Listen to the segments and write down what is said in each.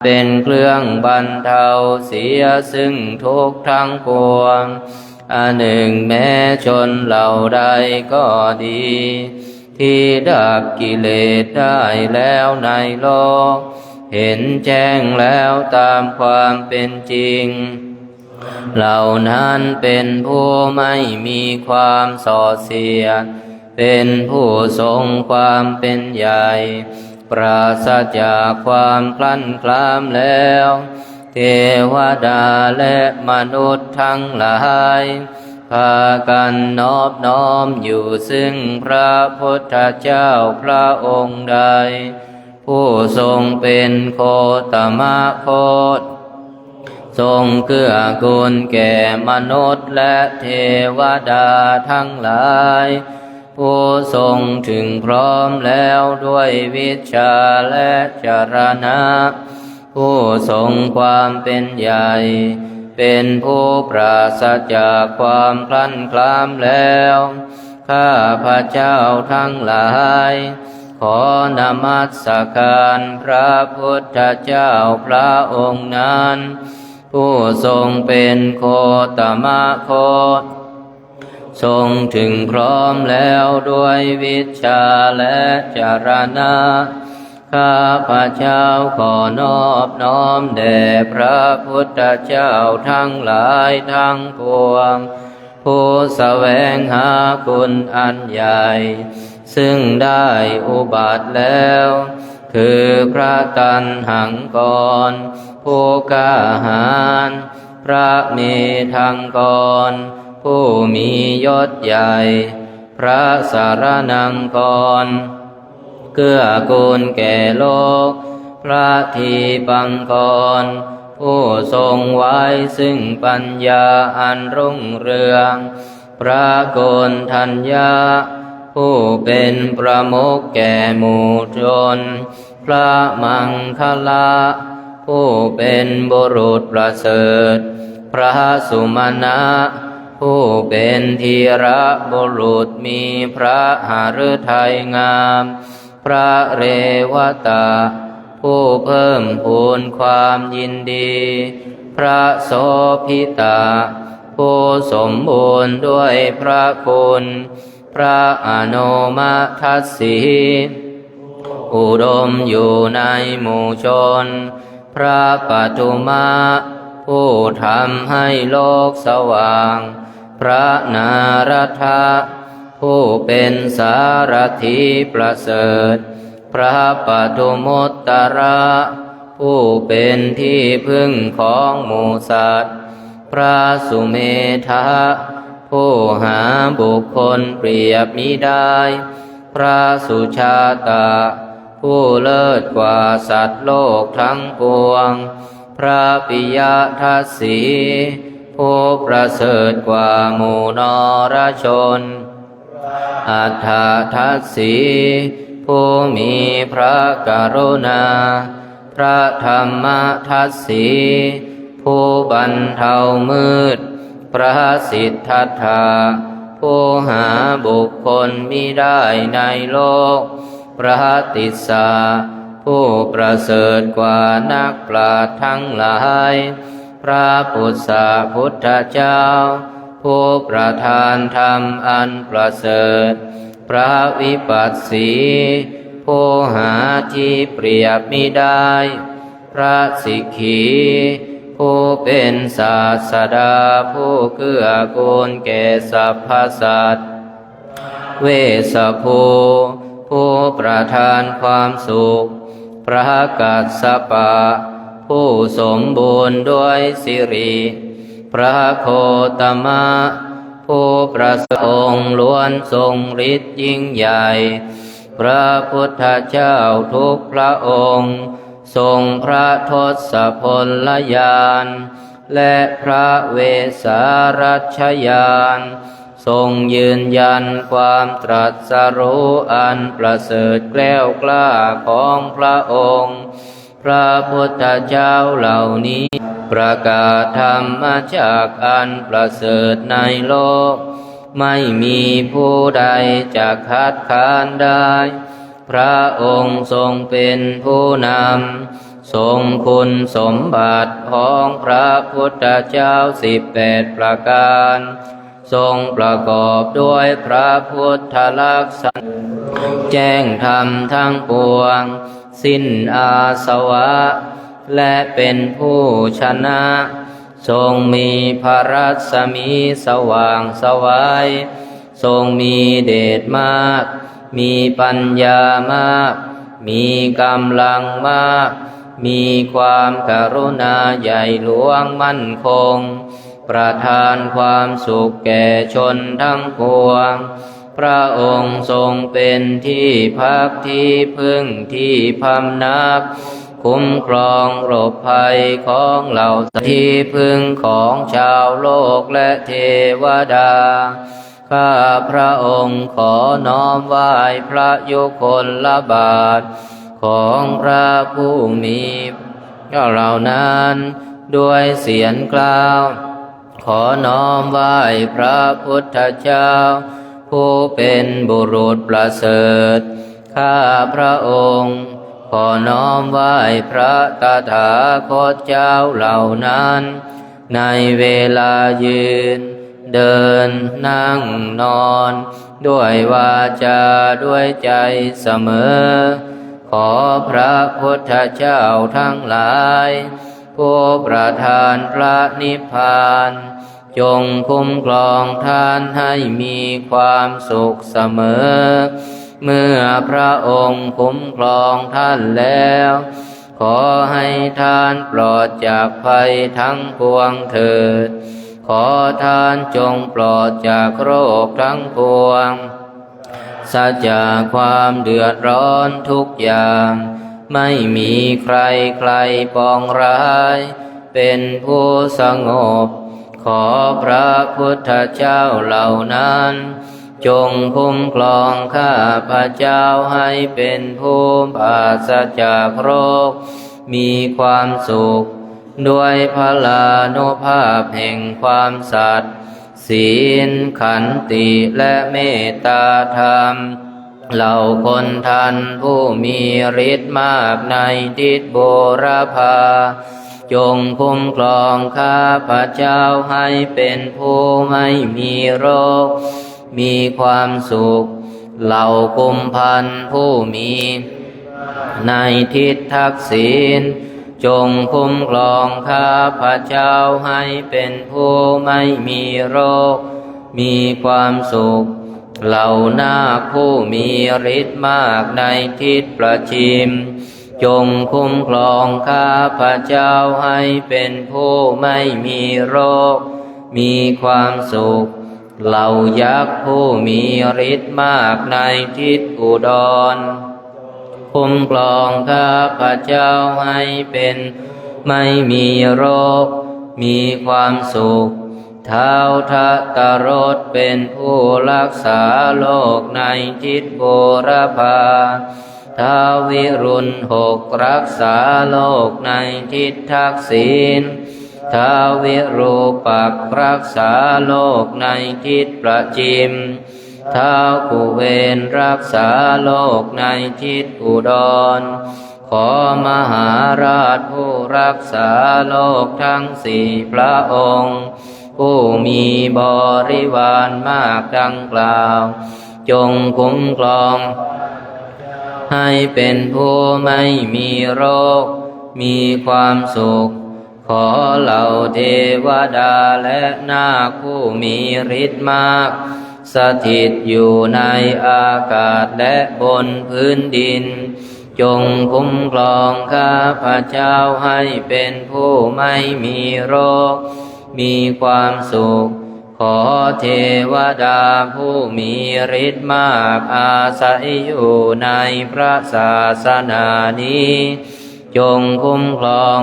เป็นเครื่องบรรเทาเสียซึ่งทุกข์ทั้งปวงอันหนึ่งแม้ชนเหล่าใดก็ดีที่ดับกิเลสได้แล้วในโลกเห็นแจ้งแล้วตามความเป็นจริงเหล่านั้นเป็นผู้ไม่มีความส่อเสียดเป็นผู้ทรงความเป็นใหญ่ปราศจากความคลั่นคล้ามแล้วเทวดาและมนุษย์ทั้งหลายพากันนอบน้อมอยู่ซึ่งพระพุทธเจ้าพระองค์ใดผู้ทรงเป็นโคตมโคตทรงเกื้อกูลแก่มนุษย์และเทวดาทั้งหลายผู้ทรงถึงพร้อมแล้วด้วยวิชาและจรณะผู้ทรงความเป็นใหญ่เป็นผู้ปราศจากความคลั่นคล้ามแล้วข้าพระเจ้าทั้งหลายขอนมัสการพระพุทธเจ้าพระองค์นั้นผู้ทรงเป็นโคตมโคตทรงถึงพร้อมแล้วด้วยวิชาและจรณะข้าพระเจ้าขอนอบน้อมแด่พระพุทธเจ้าทั้งหลายทั้งปวงผู้แสวงหาคุณอันใหญ่ซึ่งได้อุบัติแล้วคือพระตัณหังกรผู้กล้าหาญพระเมธังกรผู้มียศใหญ่พระสารนังกรเกื้อกูลแก่โลกพระทีปังกรผู้ทรงไว้ซึ่งปัญญาอันรุ่งเรืองพระโกณทัญญาผู้เป็นประมุขแก่หมู่ชนพระมังคลาผู้เป็นบุรุษประเสริฐพระสุมาณะผู้เป็นธีระบุรุษมีพระหฤทัยงามพระเรวตะผู้เพิ่มพูนความยินดีพระโสภิตะผู้สมบูรณ์ด้วยพระคุณพระอนุมัติสีอุดมอยู่ในหมู่ชนพระปฐุมะผู้ทำให้โลกสว่างพระนารถะผู้เป็นสารถีประเสริฐพระปฐุมุตตระผู้เป็นที่พึ่งของหมู่สัตว์พระสุเมธะผู้หาบุคคลเปรียบมิได้พระสุชาตะผู้เลิศกว่าสัตว์โลกทั้งปวงพระปิยทัสสีผู้ประเสริฐกว่าหมู่นรชนอัฏฐทัสสีผู้มีพระกรุณาพระธรรมทัสสีผู้บรรเทามืดพระสิทธัตถะผู้หาบุคคลมิได้ในโลกพระติสสะผู้ประเสริฐกว่านักปราชญ์ทั้งหลายพระพุทธพุทธเจ้าผู้ประทานธรรมอันประเสริฐพระวิปัสสีผู้หาที่เปรียบมิได้พระสิกขีผู้เป็นศาสดาผู้เกื้อกูลแก่สรรพสัตว์เวสสภูผู้ประทานความสุขพระกัสสปะผู้สมบูรณ์ด้วยสิริพระโคตมะผู้ประเสริฐองค์ล้วนทรงฤทธิ์ยิ่งใหญ่พระพุทธเจ้าทุกพระองค์ทรงพระทศพลญาณและพระเวสารัชญาณทรงยืนยันความตรัสรู้อันประเสริฐแกล้วกล้าของพระองค์พระพุทธเจ้าเหล่านี้ประกาศธรรมจากอันประเสริฐในโลกไม่มีผู้ใดจะคัดค้านได้พระองค์ทรงเป็นผู้นำ ทรงคุณสมบัติของพระพุทธเจ้า18ประการทรงประกอบด้วยพระพุทธลักษณะแจ้งธรรมทั้งปวงสิ้นอาสวะและเป็นผู้ชนะทรงมีพระรัศมีสว่างไสวทรงมีเดชมากมีปัญญามากมีกำลังมากมีความกรุณาใหญ่หลวงมั่นคงประทานความสุขแก่ชนทั้งปวงพระองค์ทรงเป็นที่พักที่พึ่งที่พำนักคุ้มครองหลบภัยของเหล่าสัตว์ที่พึ่งของชาวโลกและเทวดาข้าพระองค์ขอน้อมไหว้พระยุคลบาทของพระผู้มีเหล่านั้นด้วยเสียงกล่าวขอน้อมไหว้พระพุทธเจ้าผู้เป็นบุรุษประเสริฐข้าพระองค์ขอน้อมไหว้พระตถาคตเจ้าเหล่านั้นในเวลายืนเดินนั่งนอนด้วยวาจาด้วยใจเสมอขอพระพุทธเจ้าทั้งหลายผู้ประทานพระนิพพานจงคุ้มครองท่านให้มีความสุขเสมอเมื่อพระองค์คุ้มครองท่านแล้วขอให้ท่านปลอดจากภัยทั้งปวงเถิดขอท่านจงปลอดจากโรคทั้งปวงสัจจากความเดือดร้อนทุกอย่างไม่มีใครปองร้ายเป็นผู้สงบขอพระพุทธเจ้าเหล่านั้นจงคุ้มครองข้าพระเจ้าให้เป็นผู้ปราศจากโรคมีความสุขด้วยพลานุภาพแห่งความสัตย์ศีลขันติและเมตตาธรรมเหล่าคนทันผู้มีฤทธิ์มากในทิศบูรพาจงคุ้มครองข้าพระเจ้าให้เป็นผู้ไม่มีโรคมีความสุขเหล่ากุมพันธ์ผู้มีในทิศทักษิณจงคุ้มครองข้าพระเจ้าให้เป็นผู้ไม่มีโรคมีความสุขเหล่านาคผู้มีฤทธิ์มากในทิศประชิมจงคุ้มครองข้าพระเจ้าให้เป็นผู้ไม่มีโรคมีความสุขเหล่ายักษ์ผู้มีฤทธิ์มากในทิศอุดรคุ้มครองข้าพระเจ้าให้เป็นไม่มีโรคมีความสุขท้าวทัตตรสเป็นผู้รักษาโลกในทิศบูรพาท้าววิรุฬ6รักษาโลกในทิศทักษิณท้าววิรูปักษ์รักษาโลกในทิศประชิมท้าวกุเวนรักษาโลกในทิศอุดรขอมหาราชผู้รักษาโลกทั้ง4พระองค์ผู้มีบริวารมากดังกล่าวจงคุ้มครองให้เป็นผู้ไม่มีโรคมีความสุขขอเหล่าเทวดาและนาคผู้มีฤทธิ์มากสถิตอยู่ในอากาศและบนพื้นดินจงคุ้มครองข้าพระเจ้าให้เป็นผู้ไม่มีโรคมีความสุขขอเทวดาผู้มีฤทธิ์มากอาศัยอยู่ในพระศาสนานี้จงคุ้มครอง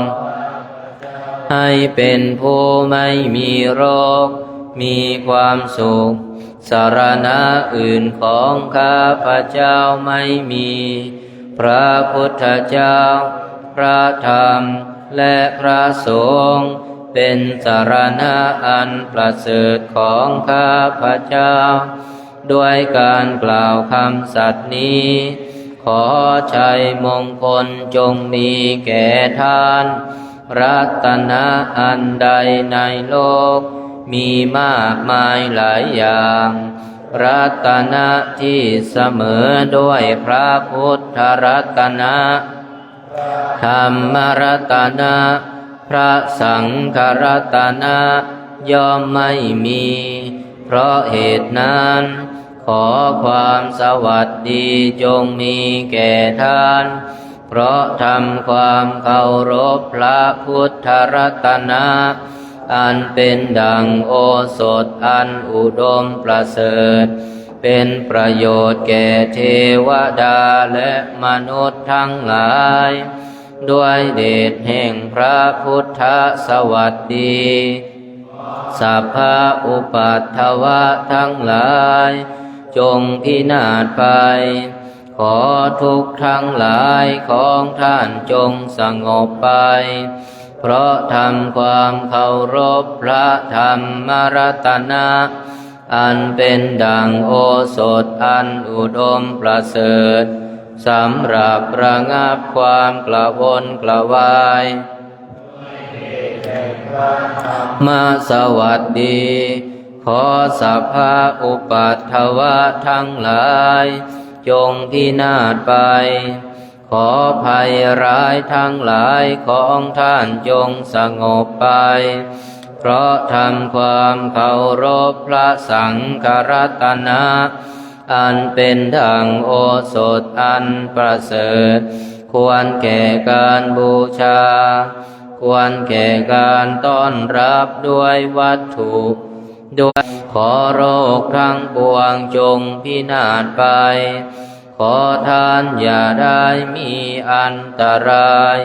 ให้เป็นผู้ไม่มีโรคมีความสุขสรณะอื่นของข้าพระเจ้าไม่มีพระพุทธเจ้าพระธรรมและพระสงฆ์เป็นสรณะอันประเสริฐของข้าพระเจ้าด้วยการกล่าวคำสัตย์นี้ข อชัยมงคลจงมีแก่ท่านรัตนะอันใดในโลกมีมากมายหลายอย่างรัตนะที่เสมอด้วยพระพุทธรัตนะธรรมรัตนะพระสังฆรัตนะย่อมไม่มีเพราะเหตุนั้นขอความสวัสดีจงมีแก่ท่านเพราะทำความเคารพพระพุทธรัตนะอันเป็นดังโอสถอันอุดมประเสริฐเป็นประโยชน์แก่เทวดาและมนุษย์ทั้งหลายด้วยเดชแห่งพระพุทธสวัสดีสัพพะอุปัฏฐวะทั้งหลายจงพินาศไปขอทุกข์ทั้งหลายของท่านจงสงบไปเพราะทำความเคารพพระธรรมรัตนะอันเป็นดังโอสถอันอุดมประเสริฐสำหรับระงับความกระวนกระวายมาสวัสดีขอสัพพะอุปัฏฐวะทั้งหลายจงพินาศไปขอภัยร้ายทั้งหลายของท่านจงสงบไปเพราะทำความเคารพพระสังฆรัตนะอันเป็นดังโอสถอันประเสริฐควรแก่การบูชาควรแก่การต้อนรับด้วยวัตถุด้วยขอโรคทั้งปวงจงพินาศไปขอท่านอย่าได้มีอันตราย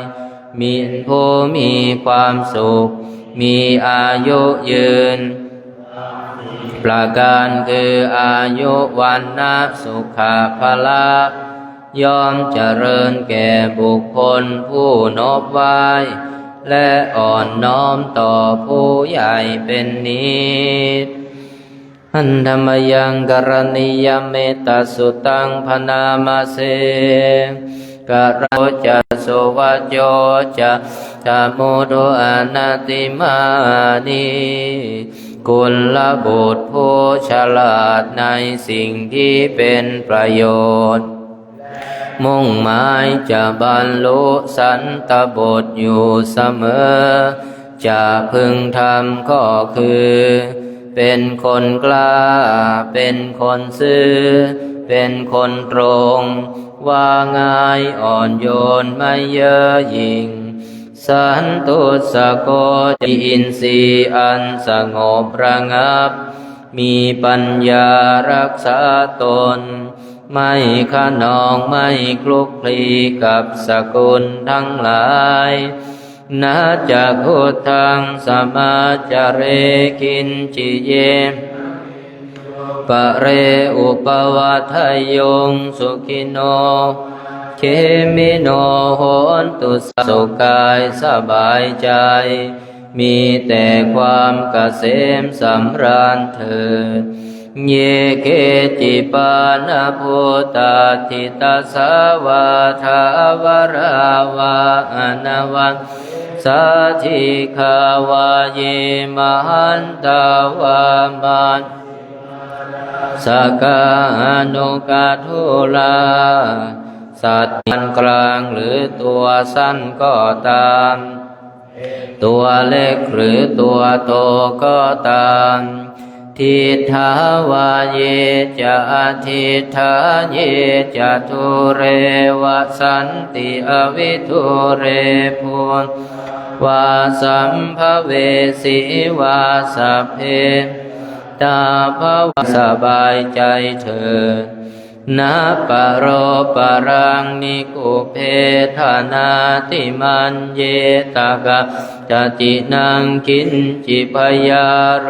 มีผู้มีความสุขมีอายุยืนประการคืออายุวันนะสุขภละย่อมเจริญแก่บุคคลผู้นอบไหว้และอ่อนน้อมต่อผู้ใหญ่เป็นนิจอันธรรมยังกรณียเมตตาสุตังพนามาเสกะโรจะโสวัจโยจะธรรมโดอนาติมานีกุลบุตรผู้ฉลาดในสิ่งที่เป็นประโยชน์มุ่งหมายจะบรรลุสันตบุตรอยู่เสมอจะพึงทำก็คือเป็นคนกล้าเป็นคนซื่อเป็นคนตรงว่าง่ายอ่อนโยนไม่เย่อหยิ่งสันตุสโกอินทรีย์อันสงบระงับมีปัญญารักษาตนไม่ขนองไม่คลุกคลีกับสกุลทั้งหลายนาจักขุทังสมาจเรกินจิเยปะเรอุปวัฏยงสุขิโนเคมิโนโหนตุสุกายสบายใจมีแต่ความเกษมสำราญเถิดเยเกจิปานาภูตาทิตาสาวาทาวราวาอนวังสาธิขาวาเยมหันตาวามันสกานุกาทุลาสัตว์กลางหรือตัวสั้นก็ตามตัวเล็กหรือตัวโตก็ตามทิฏฐาวาเยจะทิฏฐาเยจะทุเรวสันติอวิทุเรภูวาสัมภเวสีวาสัพเพตาภวสบายใจเถิดนาปโรปรังนิกุเพธานาติมันเยตกะจตินังกินจิพยาโร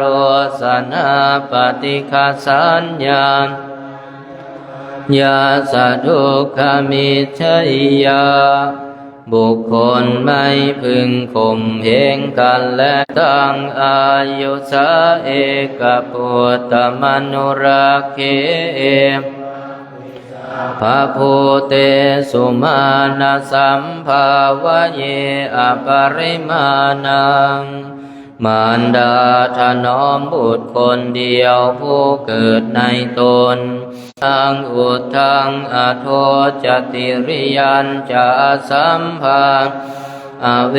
สนาปฏิฆาสัญญายาสะทุกขมิชยาบุคคลไม่พึงข่มเหงกันและตั้งอายุสาเอกปุตตมนุรักเข ภะภูเตสุมาณสัมภาวะเยอปริมาณังมารดาถนอมบุตรคนเดียวผู้เกิดในตนทังอุทังอโทจติริยันจะสัมภาอเว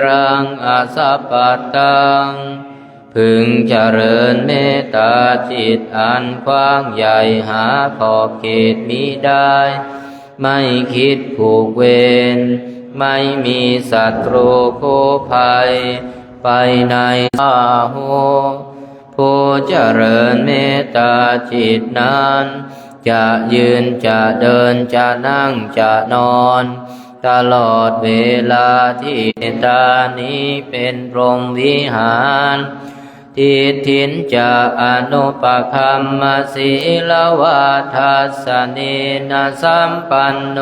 รังอสัพพตังพึงเจริญเมตตาจิตอันกว้างใหญ่หาขอบเขตมิได้ไม่คิดผูกเวรไม่มีศัตรูคู่ภัยไปในอาโหผู้เจริญเมตตาจิตนั้นจะยืนจะเดินจะนั่งจะนอนตลอดเวลาที่เมตตานี้เป็นพรหมวิหารทิฏฐินจะอนุปคัมมศีลวัฏทัสสเนนะสัมปันโน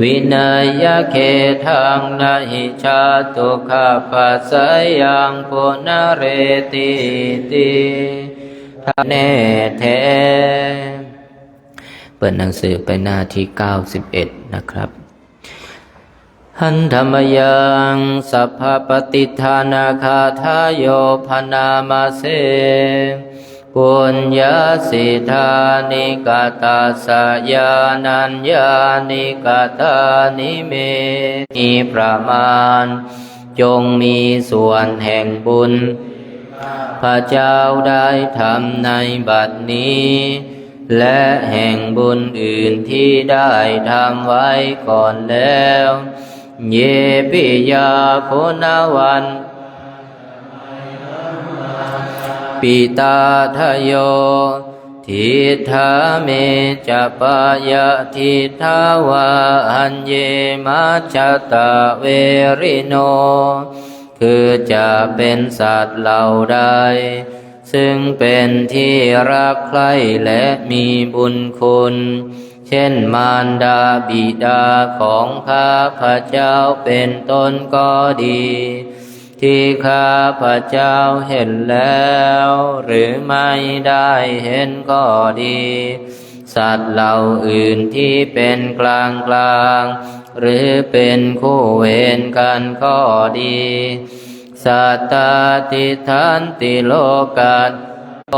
วินัยเขทังนะหิชาตุขปัสสยังปุณเรติติทะแน่แท้เปิดหนังสือไปหน้าที่91นะครับหันธรรมยังสัพพปฏิทานาคาทายโยพนามาเสปุญญาสิทานิกาตาสยานัญญานิกาตานิเมนิประมาณจงมีส่วนแห่งบุญพระเจ้าได้ทำในบัดนี้และแห่งบุญอื่นที่ได้ทำไว้ก่อนแล้วเยปิยาคุณวันปิตาทโยทิธาเมจะปายะทิธาวะอัญเยมัจจตะเวริโนคือจะเป็นสัตว์เหล่าใดซึ่งเป็นที่รักใคร่และมีบุญคุณเช่นมารดาบิดาของข้าพระเจ้าเป็นต้นก็ดีที่ข้าพระเจ้าเห็นแล้วหรือไม่ได้เห็นก็ดีสัตว์เหล่าอื่นที่เป็นกลางกลางหรือเป็นคู่เวรกันก็ดีสัตตาติทันติโลกัสโต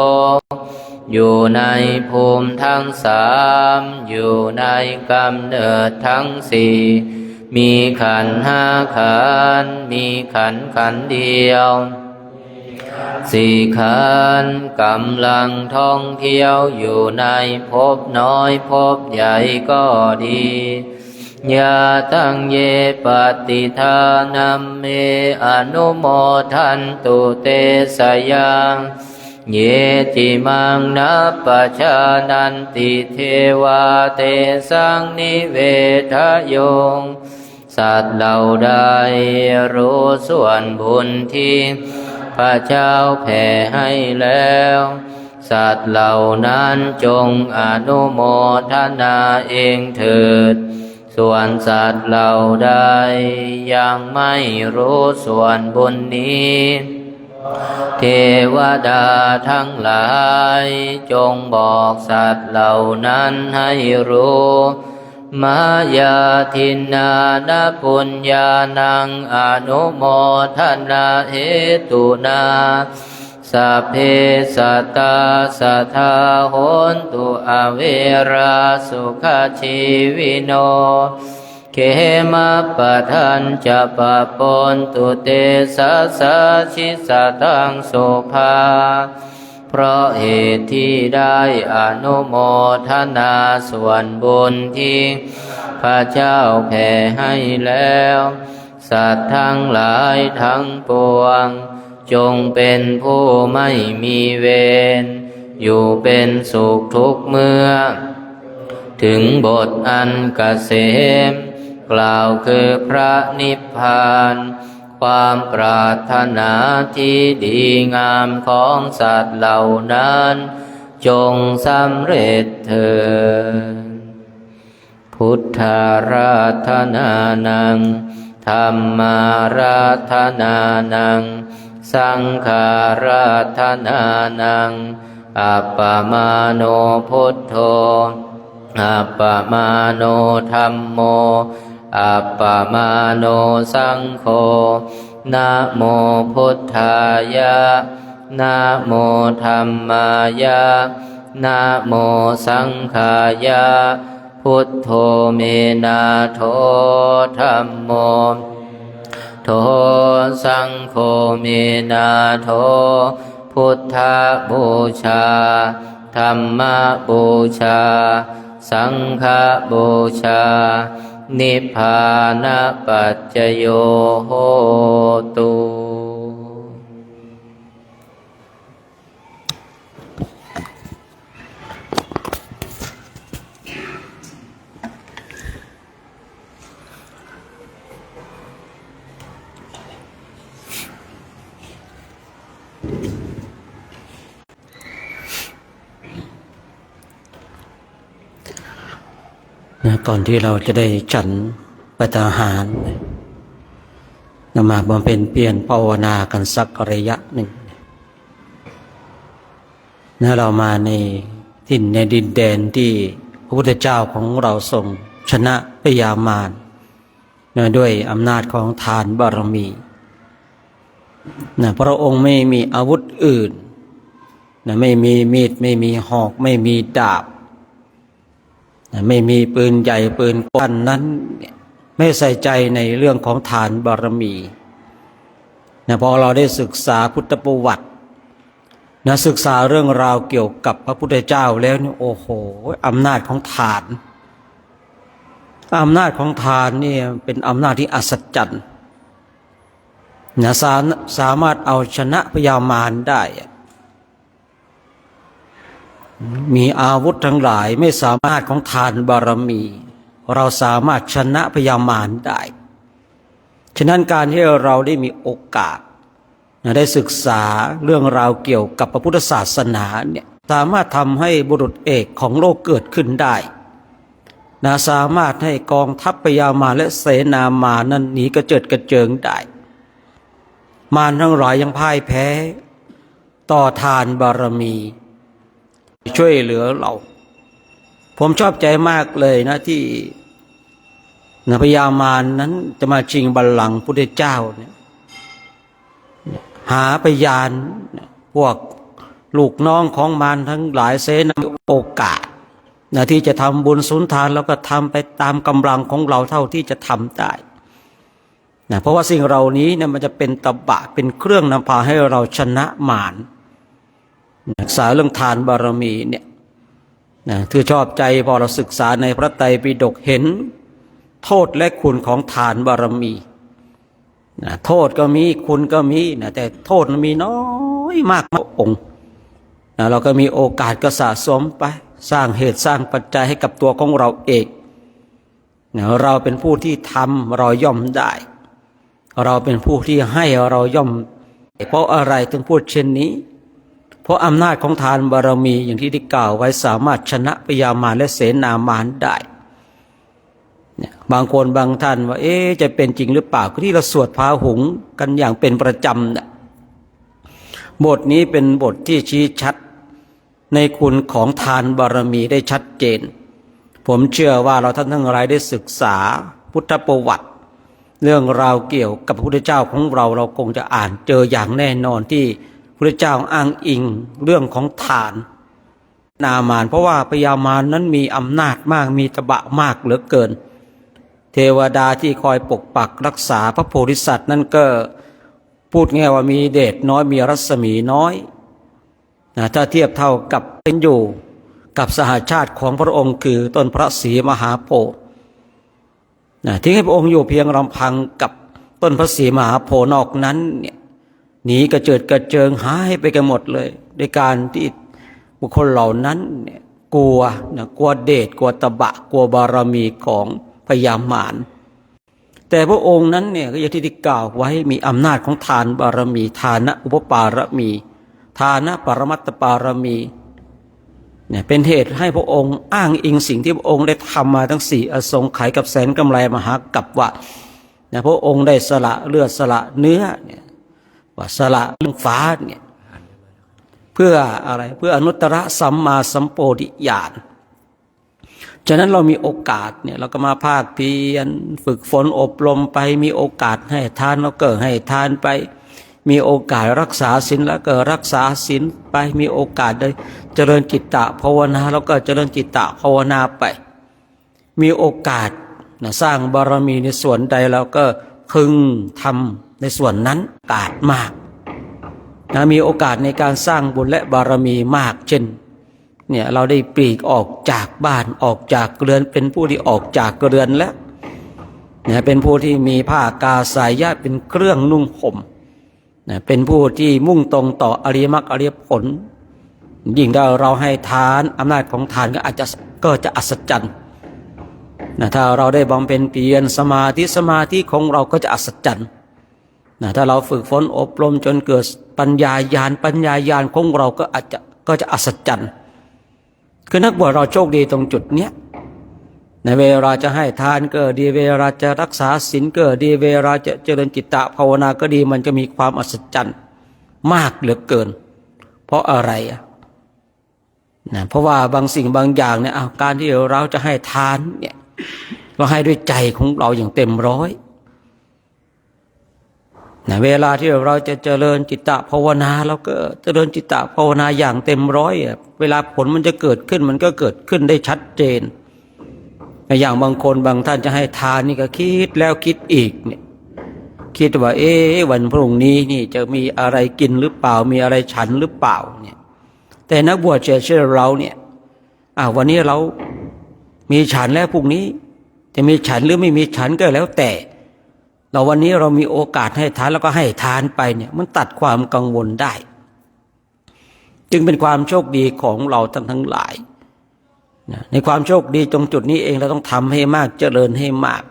อยู่ในภูมิทั้งสามอยู่ในกำเนิดทั้งสี่มีขันธ์ห้าขันธ์มีขันธ์เดียวสี่ขันธ์กำลังท่องเที่ยวอยู่ในภพน้อยภพใหญ่ก็ดียาตังเยปฏิทานัมเมอนุโมทันตุเตสยังเยจิมังนัปปชานันติเทวาเตสังนิเวทโยงสัตว์เหล่าใดรู้ส่วนบุญที่พระเจ้าแผ่ให้แล้วสัตว์เหล่านั้นจงอนุโมทนาเองเถิดส่วนสัตว์เหล่าใดยังไม่รู้ส่วนบุญนี้เทวดาทั้งหลายจงบอกสัตว์เหล่านั้นให้รู้มายาทินนานะปุญญานังอนุโมทนาเหตุนาสัพเพสัตตาสัทธาโหนตุอเวราสุขชีวิโนเขมาปะทันจะปะปนตุเตสะสะชิสะตังโสภาเพราะเหตุที่ได้อนุโมทนาส่วนบุญที่พระเจ้าแผ่ให้แล้วสัตว์ทั้งหลายทั้งปวงจงเป็นผู้ไม่มีเวรอยู่เป็นสุขทุกเมื่อถึงบทอันเกษมกล่าวคือพระนิพพานความปรารถนาที่ดีงามของสัตว์เหล่านั้นจงสำเร็จเถิดพุทธาราธนานังธัมมาราธนานังสังฆาราธนานัง อัปปมาโนพุทโธอัปปมาโนธัมโมอัปปมาโนสังโฆนะโมพุทธายะนะโมธัมมายะนะโมสังฆายะพุทโธเมนะโธธัมโมโธสังโฆเมนะโธพุทธบูชาธัมมบูชาสังฆบูชานิพพานปัจจโยโหตุก่อนที่เราจะได้ฉันภัตตาหารมาบำเพ็ญเพียรภาวนากันสักระยะหนึ่งเรามาในถิ่นในดินแดนที่พระพุทธเจ้าของเราทรงชนะพยามารด้วยอำนาจของทานบารมีพระองค์ไม่มีอาวุธอื่นไม่มีมีดไม่มีหอกไม่มีดาบไม่มีปืนใหญ่ปืนกลนั้นไม่ใส่ใจในเรื่องของทานบารมีพอเราได้ศึกษาพุทธประวัติศึกษาเรื่องราวเกี่ยวกับพระพุทธเจ้าแล้วนี่โอ้โหอำนาจของทานนี่เป็นอำนาจที่อัศจรรย์สามารถเอาชนะพยามารได้มีอาวุธทั้งหลายไม่สามารถของทานบารมีเราสามารถชนะพยามารได้ฉะนั้นการที่เราได้มีโอกาสได้ศึกษาเรื่องราวเกี่ยวกับพระพุทธศาสนาเนี่ยสามารถทำให้บุรุษเอกของโลกเกิดขึ้นได้สามารถให้กองทัพพยามารและเสนามานั้นหนีกระเจิดกระเจิงได้มารทั้งหลายยังพ่ายแพ้ต่อทานบารมีช่วยเหลือเราผมชอบใจมากเลยนะที่พญามารนั้นจะมาชิงบัลลังก์พุทธเจ้าเนี่ยหาพยานพวกลูกน้องของมารทั้งหลายเสนาโอกาสที่จะทำบุญสุนทานแล้วก็ทำไปตามกำลังของเราเท่าที่จะทำได้เพราะว่าสิ่งเหล่านี้เนี่ยมันจะเป็นตบะเป็นเครื่องนำพาให้เราชนะมารศึกษาเรื่องทานบารมีเนี่ยคือชอบใจพอเราศึกษาในพระไตรปิฎกเห็นโทษและคุณของทานบารมีโทษก็มีคุณก็มีแต่โทษมันมีน้อยมากองค์เราก็มีโอกาสก็สะสมไปสร้างเหตุสร้างปัจจัยให้กับตัวของเราเองเราเป็นผู้ที่ทำเราย่อมได้เราเป็นผู้ที่ให้เราย่อมเพราะอะไรถึงพูดเช่นนี้เพราะอำนาจของทานบารมีอย่างที่ได้กล่าวไว้สามารถชนะพยามารและเสนามารได้บางคนบางท่านว่าจะเป็นจริงหรือเปล่าที่เราสวดพาหุงกันอย่างเป็นประจำบทนี้เป็นบทที่ชี้ชัดในคุณของทานบารมีได้ชัดเจนผมเชื่อว่าเราท่านทั้งหลายได้ศึกษาพุทธประวัติเรื่องราวเกี่ยวกับพระพุทธเจ้าของเราคงจะอ่านเจออย่างแน่นอนที่พระพุทธเจ้าอ้างอิงเรื่องของทานนามารเพราะว่าพญามารนั้นมีอำนาจมากมีตบะมากเหลือเกินเทวดาที่คอยปกปักรักษาพระโพธิสัตว์นั่นก็พูดง่ายว่ามีเดชน้อยมีรัศมีน้อยถ้าเทียบเท่ากับเป็นอยู่กับสหชาติของพระองค์คือต้นพระศรีมหาโพธิ์ทิ้งให้พระองค์อยู่เพียงลำพังกับต้นพระศรีมหาโพธิ์นอกนั้นเนี่ยหนีกระเจิดกระเจิงหายไปกันหมดเลยในการที่บุคคลเหล่านั้นเนี่ยกลัวเดชกลัวตบะกลัวบารมีของพญามารแต่พระองค์นั้นเนี่ยก็อย่างที่ได้กล่าวไว้มีอำนาจของทานบารมีทานะอุปปารมีทานะปรมัตถปารมีเนี่ยเป็นเหตุให้พระองค์อ้างอิงสิ่งที่พระองค์ได้ทำมาทั้งสี่อสงไขยกับแสนกำไรมหากัปวะพระองค์ได้สละเลือดสละเนื้อเนี่ยว่าสละเรื่องฟ้าเนี่ยเ พื่ออะไรเพื่ออนุตตรสัมมาสัมโพธิญาณฉะนั้นเรามีโอกาสเนี่ยเราก็มาภาคเพียรฝึกฝนอบรมไปมีโอกาสให้ทานเราก็ให้ทานไปมีโอกาสรักษาศีลแล้วก็รักษาศีลไปมีโอกาสได้เจริญจิตตภาวนาแล้วก็เจริญจิตตภาวนาไปมีโอกาสสร้างบารมีในส่วนใดเราก็พึงทำในส่วนนั้นโอกาสมากมีโอกาสในการสร้างบุญและบารมีมากเช่นเนี่ยเราได้ปลีกออกจากบ้านออกจากเรือนเป็นผู้ที่ออกจากเรือนแล้วเนี่ยเป็นผู้ที่มีผ้ากาสายญาติเป็นเครื่องนุ่งห่มเป็นผู้ที่มุ่งตรงต่ออริยมรรคอริยผลยิ่งถ้าเราให้ทานอำนาจของทานก็จะอัศจรรย์ถ้าเราได้บำเพ็ญเพียรสมาธิของเราก็จะอัศจรรย์ถ้าเราฝึกฝนอบรมจนเกิดปัญญาญาณของเราก็จะอัศจรรย์คือนักบวชเราโชคดีตรงจุดเนี้ยในเวลาจะให้ทานก็ดีเวลาจะรักษาศีลก็ดีเวลาจะเจริญจิตตภาวนาก็ดีมันจะมีความอัศจรรย์มากเหลือเกินเพราะอะไรเพราะว่าบางสิ่งบางอย่างเนี่ยการที่เราจะให้ทานเนี่ยเราให้ด้วยใจของเราอย่างเต็มร้อยเวลาที่เราจะเจริญจิตตภาวนาเราก็เจริญจิตตภาวนาอย่างเต็มร้อยเวลาผลมันจะเกิดขึ้นมันก็เกิดขึ้นได้ชัดเจนอย่างบางคนบางท่านจะให้ทานนี่ก็คิดแล้วคิดอีกเนี่ยคิดว่าวันพรุ่งนี้นี่จะมีอะไรกินหรือเปล่ามีอะไรฉันหรือเปล่าเนี่ยแต่นักบวชเชื่อเราเนี่ยวันนี้เรามีฉันแล้วพรุ่งนี้จะมีฉันหรือไม่มีฉันก็แล้วแต่เราวันนี้เรามีโอกาสให้ทานแล้วก็ให้ทานไปเนี่ยมันตัดความกังวลได้จึงเป็นความโชคดีของเราทั้งหลายในความโชคดีตรงจุดนี้เองเราต้องทำให้มากเจริญให้มาก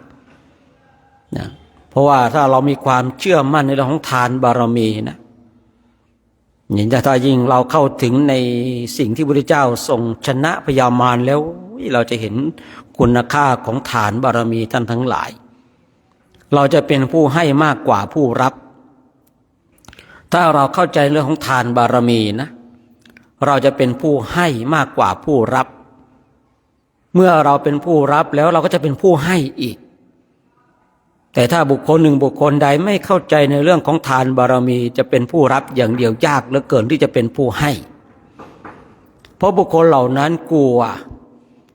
เพราะว่าถ้าเรามีความเชื่อมั่นในเรื่องของทานบารมีนะอย่างถ้ายิ่งเราเข้าถึงในสิ่งที่พระพุทธเจ้าทรงชนะพยามารแล้วเราจะเห็นคุณค่าของทานบารมีท่านทั้งหลายเราจะเป็นผู้ให้มากกว่าผู้รับถ้าเราเข้าใจเรื่องของทานบารมีนะเราจะเป็นผู้ให้มากกว่าผู้รับเมื่อเราเป็นผู้รับแล้วเราก็จะเป็นผู้ให้อีกแต่ถ้าบุคคลหนึ่งบุคคลใดไม่เข้าใจในเรื่องของทานบารมีจะเป็นผู้รับอย่างเดียวยากเหลือเกินที่จะเป็นผู้ให้เพราะบุคคลเหล่านั้นกลัว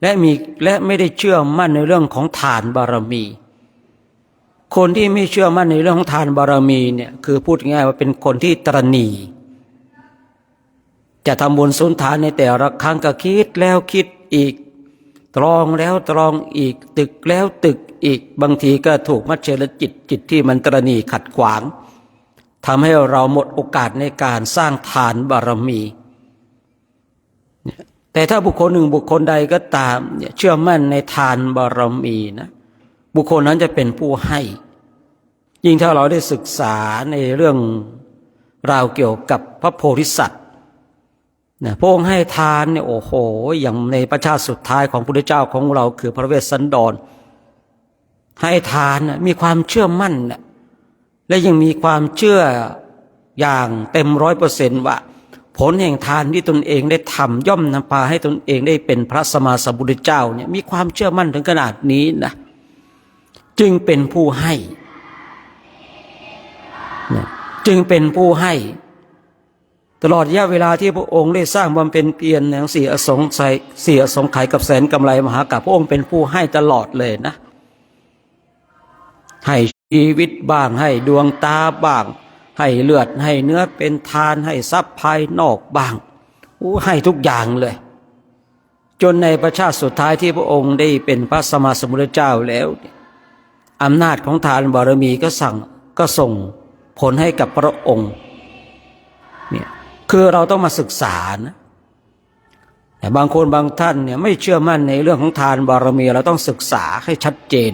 และไม่ได้เชื่อมั่นในเรื่องของทานบารมีคนที่ไม่เชื่อมั่นในเรื่องของทานบารมีเนี่ยคือพูดง่ายว่าเป็นคนที่ตระหนี่จะทำบุญสุนทานในแต่ละครั้งก็คิดแล้วคิดอีกตรองแล้วตรองอีกตึกแล้วตึกอีกบางทีก็ถูกมัจฉริจิตที่มันตระหนี่ขัดขวางทำให้เราหมดโอกาสในการสร้างทานบารมีแต่ถ้าบุคคลหนึ่งบุคคลใดก็ตามเชื่อมั่นในทานบารมีนะบุคคลนั้นจะเป็นผู้ให้ยิ่งถ้าเราได้ศึกษาในเรื่องราวเกี่ยวกับพระโพธิสัตว์พระองค์ให้ทานเนี่ยโอ้โหอย่างในพระชาติสุดท้ายของพระพุทธเจ้าของเราคือพระเวสสันดรให้ทานมีความเชื่อมั่นและยังมีความเชื่ออย่างเต็ม100%ว่าผลแห่งทานที่ตนเองได้ทำย่อมนำพาให้ตนเองได้เป็นพระสัมมาสัมพุทธเจ้าเนี่ยมีความเชื่อมั่นถึงขนาดนี้นะจึงเป็นผู้ให้จึงเป็นผู้ให้ตลอดระยะเวลาที่พระองค์ได้สร้างบำเพ็ญเพียรอย่าง4 อสงไขยกับแสนกำไรมหากาพย์พระองค์เป็นผู้ให้ตลอดเลยนะให้ชีวิตบ้างให้ดวงตาบ้างให้เลือดให้เนื้อเป็นทานให้ทรัพย์ภายนอกบ้างให้ทุกอย่างเลยจนในประชาติสุดท้ายที่พระองค์ได้เป็นพระสัมมาสัมพุทธเจ้าแล้วอำนาจของทานบารมีก็ส่งผลให้กับพระองค์เนี่ยคือเราต้องมาศึกษานะแต่บางคนบางท่านเนี่ยไม่เชื่อมั่นในเรื่องของทานบารมีเราต้องศึกษาให้ชัดเจน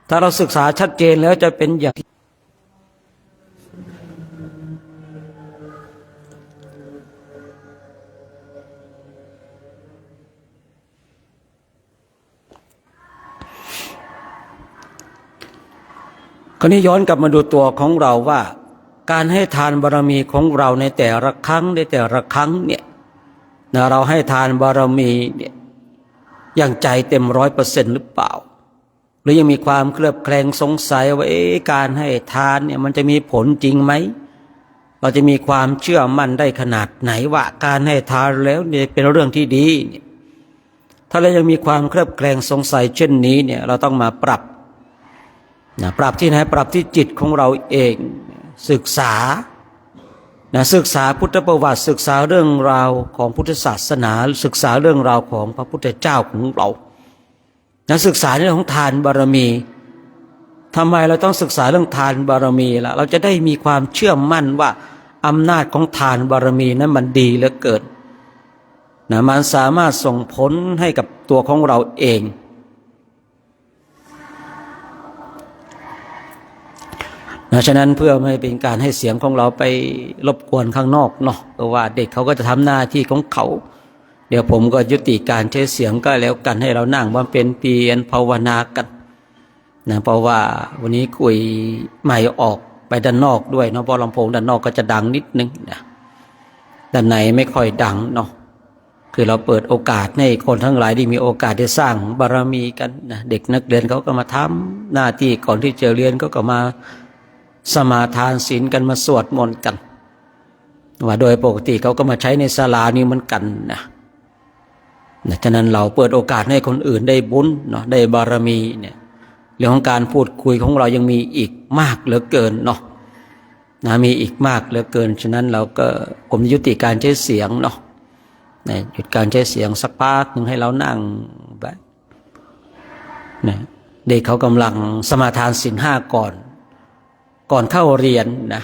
ถ้าเราศึกษาชัดเจนแล้วจะเป็นอย่างคราวนี้ย้อนกลับมาดูตัวของเราว่า การให้ทานบารมีของเราในแต่ละครั้งเนี่ยนะเราให้ทานบารมีเนี่ยอย่างใจเต็ม100%หรือเปล่าหรือยังมีความเคลือบแคลงสงสัยว่าการให้ทานเนี่ยมันจะมีผลจริงไหมเราจะมีความเชื่อมั่นได้ขนาดไหนว่าการให้ทานแล้วเนี่ยเป็นเรื่องที่ดีเนี่ยถ้าเรายังมีความเคลือบแคลงสงสัยเช่นนี้เนี่ยเราต้องมาปรับที่ไหนปรับที่จิตของเราเองศึกษาศึกษาพุทธประวัติศึกษาเรื่องราวของพุทธศาสนาศึกษาเรื่องราวของพระพุทธเจ้าของเราศึกษาเรื่องของทานบารมีทำไมเราต้องศึกษาเรื่องทานบารมีล่ะเราจะได้มีความเชื่อมั่นว่าอำนาจของทานบารมีนั้นมันดีเหลือเกินมันสามารถส่งผลให้กับตัวของเราเองฉะนั้นเพื่อไม่เป็นการให้เสียงของเราไปรบกวนข้างนอกเนาะเพราะว่าเด็กเขาก็จะทำหน้าที่ของเขาเดี๋ยวผมก็ยุติการใช้เสียงก็แล้วกันให้เรานั่งบำเพ็ญเพียรภาวนากันเพราะว่าวันนี้คุยใหม่ออกไปด้านนอกด้วยเนาะเพราะลำโพงด้านนอกก็จะดังนิดนึงด้านในไม่ค่อยดังเนาะคือเราเปิดโอกาสให้คนทั้งหลายได้มีโอกาสได้สร้างบารมีกันเด็กนักเรียนเขาก็มาทำหน้าที่ก่อนที่จะเรียนก็มาสมาทานศีลกันมาสวดมนต์กันว่าโดยปกติเขาก็มาใช้ในศาลานี้เหมือนกันฉะนั้นเราเปิดโอกาสให้คนอื่นได้บุญเนาะได้บารมีเนี่ยเรื่องของการพูดคุยของเรายังมีอีกมากเหลือเกินเนาะมีอีกมากเหลือเกินฉะนั้นเราก็ผมยุติการใช้เสียงเนาะหยุดการใช้เสียงสักพักนึงให้เรานั่งแบบเด็กเขากำลังสมาทานศีล 5ก่อนเข้าเรียนนะ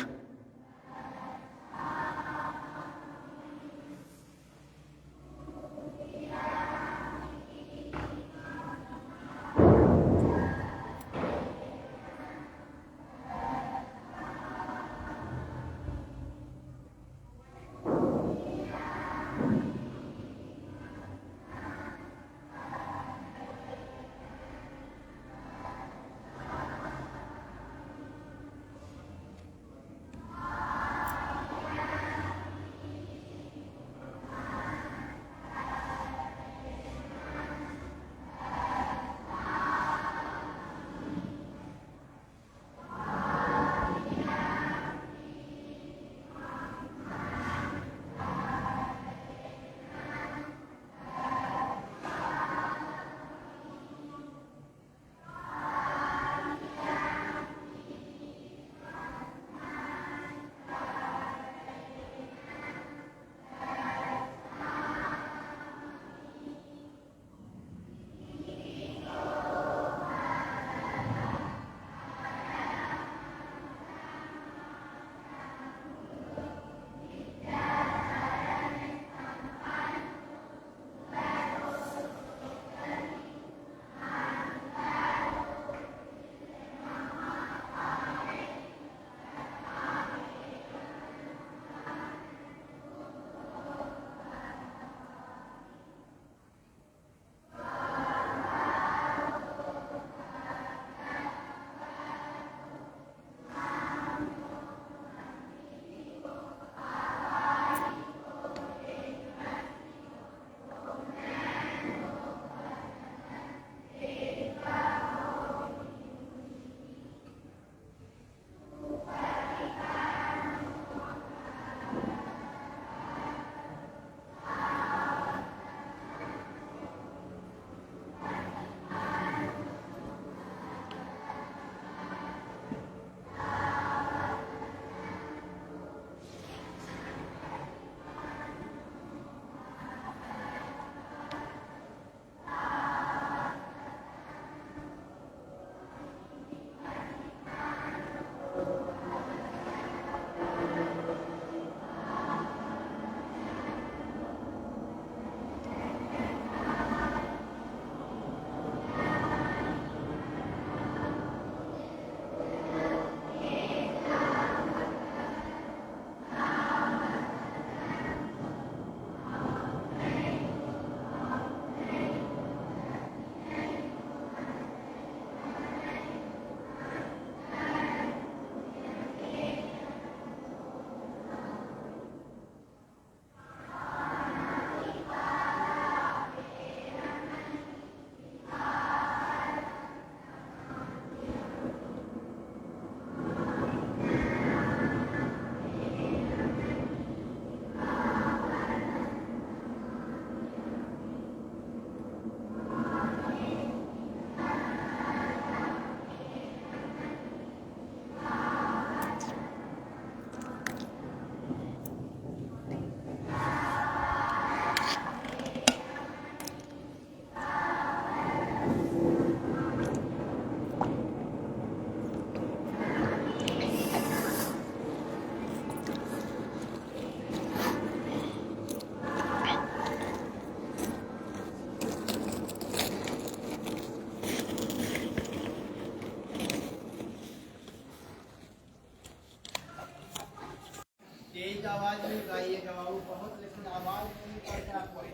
तेज आवाज में गाइएगा और बहुत लेकिन आवाज नहीं करता कोई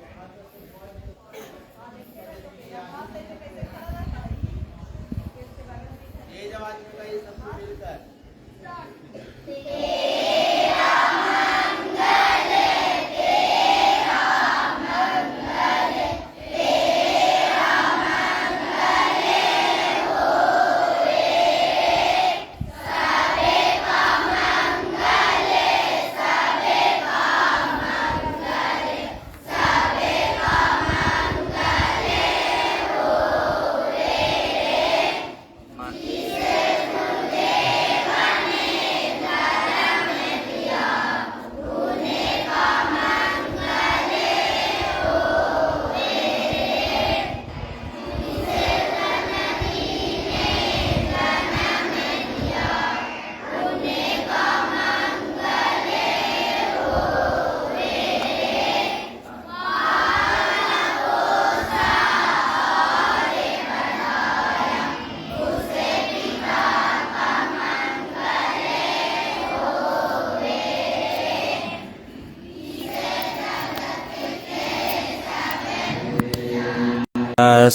तेज आवाज में गाइए सबको मिलकर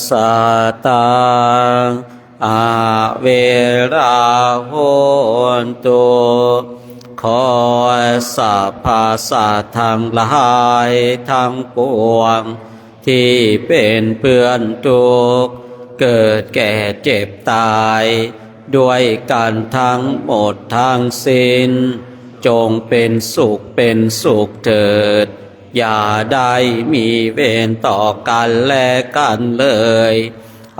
สัตตังอาเวราโหนตุขอสัพพะสัตว์ทั้งหลายทั้งปวงที่เป็นเพื่อนทุกข์เกิดแก่เจ็บตายด้วยกันทั้งหมดทั้งสิ้นจงเป็นสุขเถิดอย่าได้มีเวรต่อกันและกันเลย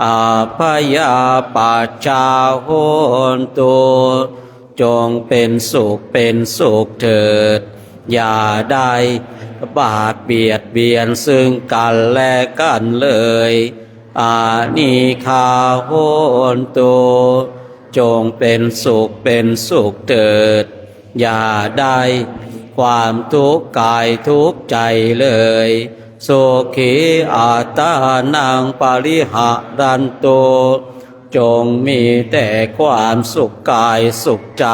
อาพยาปัจจาโหนตุจงเป็นสุขเถิดอย่าได้บาดเบียดเบียนซึ่งกันและกันเลยอานิคาโหนตุจงเป็นสุขเถิดอย่าได้ความทุกข์กายทุกข์ใจเลยโสขีอาตานังปริหารันโตจงมีแต่ความสุขกายสุขใจ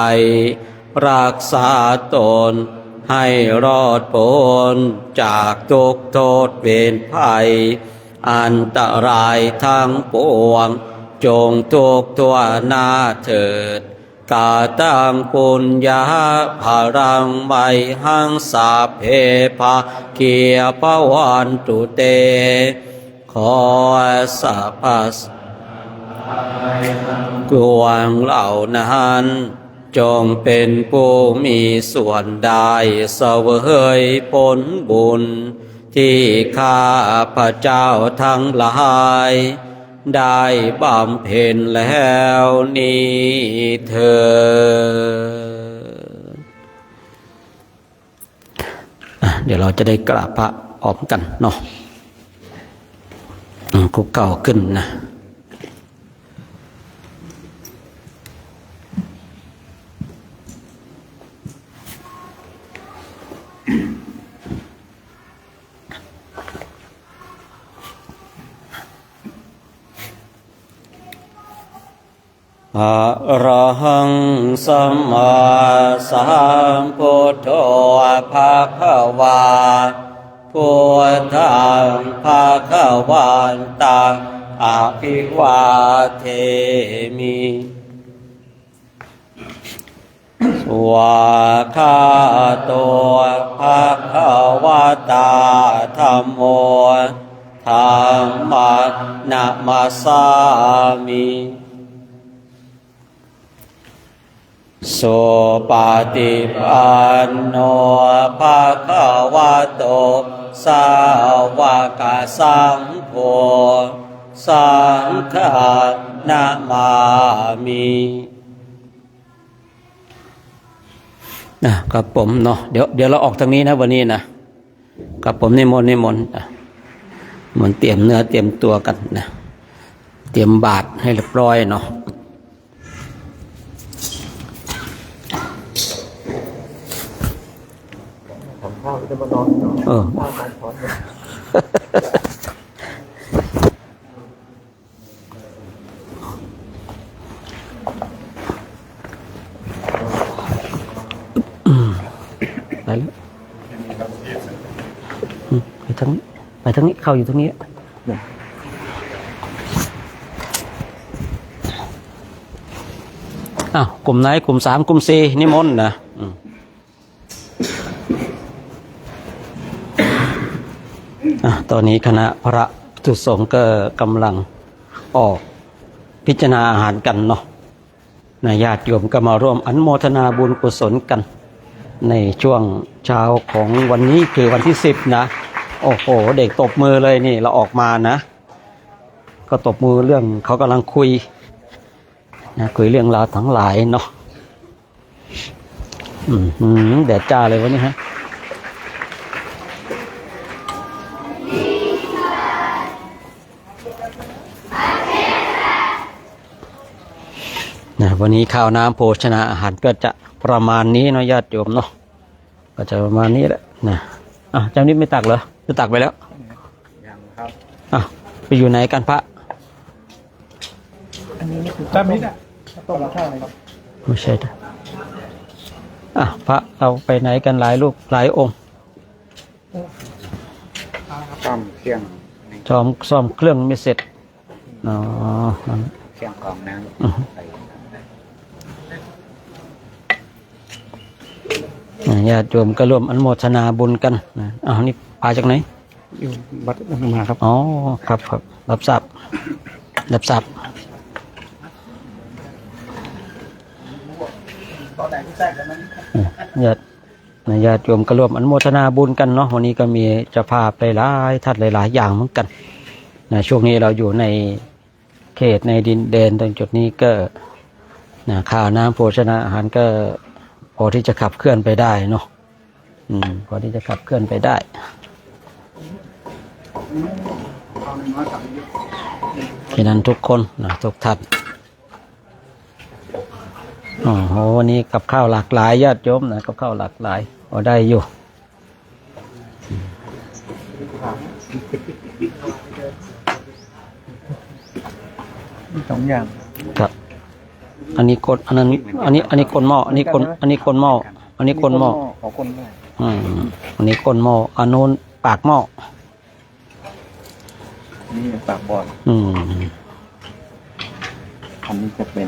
รักษาตนให้รอดพ้นจากทุกข์โทษเวรภัยอันตรายทั้งปวงจงทุกข์ทั่วหน้าเถิดกาตังปุญญาภารังไมหังสาเพภาเกียปวันตุเตขอสัพพะกวงเหล่านั้นจงเป็นผู้มีส่วนได้เสวยผลบุญที่ข้าพระเจ้าทั้งหลายได้บำเพ็ญแล้วนี้เถิดเดี๋ยวเราจะได้กราบพระพร้อมกันเนาะคุกเก่าขึ้นนะอะระหังสัมมาสัมพุทโธภะคะวาพุทธังภะคะวันตังอะภิวาเทมิสวากขาโตภะคะวะตาธัมโมธัมมัสนะมัสสามิโสปฏิปันโนภะคะวะโตสาวกสังโฆสังฆนามามิครับผมเนาะเดี๋ยวเราออกทางนี้นะวันนี้นะครับผมนิมนต์มันเตรียมเนื้อเตรียมตัวกันนะเตรียมบาตรให้เรียบร้อยเนาะจะมานอน ทั้งไปทั้งนี้เข้าอยู่ตรงนี้อ้าวกลุ่มไหนกลุ่ม3กลุ่ม4นิมนต์นะตอนนี้คณะพระภิกษุสงฆ์ก็กำลังออกพิจารณาอาหารกันเนาะญาติโยมก็มาร่วมอนุโมทนาบุญกุศลกันในช่วงเช้าของวันนี้คือวันที่10นะโอ้โหเด็กตบมือเลยนี่เราออกมานะก็ตบมือเรื่องเขากำลังคุยคุยเรื่องราวทั้งหลายเนาะแดดจ้าเลยวะนี่ฮะวันนี้ข้าวน้ำโภชนาอาหารก็จะประมาณนี้เนาะญาติโยมเนาะก็จะประมาณนี้แหละนะเจ้านิดไม่ตักเหรอจะตักไปแล้วยังครับไปอยู่ไหนกันพระอันนี้คือจ้ามิดต้มข้าวเลยครับไม่ใช่พระเราไปไหนกันหลายลูกหลายองค์ซ่อมเครื่องซ่อมเครื่องไม่เสร็จเครื่องกรองน้ำญาติโยมก็ร่วมอนุโมทนาบุญกันนี่พาจากไหนอยู่วัดมาครับอ๋อครับรับทราบญาติโยมก็ร่วมอนุโมทนาบุญกันเนาะวันนี้ก็มีเจ้าภาพหลายท่านหลายอย่างเหมือนกันช่วงนี้เราอยู่ในเขตในดินแดนตรงจุดนี้ก็ข้าวน้ำโภชนาอาหารก็พอที่จะขับเคลื่อนไปได้เนาะพอที่จะขับเคลื่อนไปได้ฉะนั้นทุกคนทุกท่านวันนี้กับข้าวหลากหลายญาติโยมกับข้าวหลากหลายพอได้อยู่2 อย่างครับอันนี้คนอันนี้คนหม้ออันนี้คนหม้ออันนี้คนหม้อของคนหม้ออันนี้คนหม้ออันนู้นปากหม้อนี่ปากบอลอันนี้จะเป็น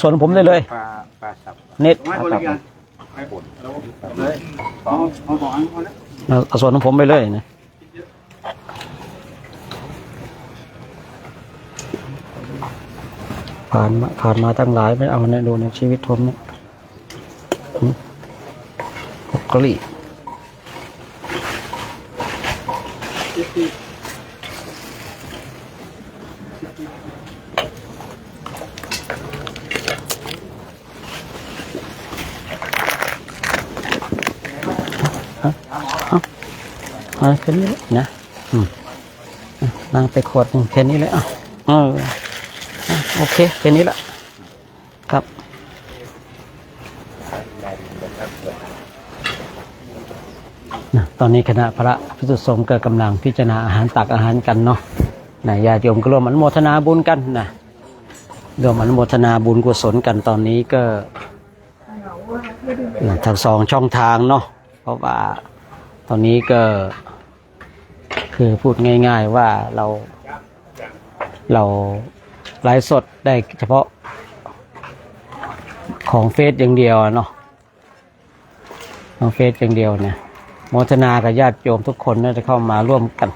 ส่วนผมได้เลยปลาสับเน็ตให้ผลเลยเอาส่วนของผมไปเลยนะผ่านมาตั้งหลายไม่เอาเนี่ยดูในชีวิตผมเนี่ยกะหรี่แค่นี้แหละนะนั่งไปขวดหนึ่งแค่นี้เลยโอเคแค่นี้แหละครับตอนนี้คณะพระภิกษุสงฆ์ก็กำลังพิจารณาอาหารตักอาหารกันเนาะญาติโยมก็ร่วมอนุโมทนาบุญกันร่วมอนุโมทนาบุญกุศลกันตอนนี้ก็ทั้ง2 ช่องทางเนาะเพราะว่าตอนนี้ก็คือพูดง่ายๆว่าเราไลฟ์สดได้เฉพาะของเฟซอย่างเดียวเนาะของเฟซอย่างเดียวเนี่ยโมทนากับญาติโยมทุกคนน่าจะเข้ามาร่วมกัน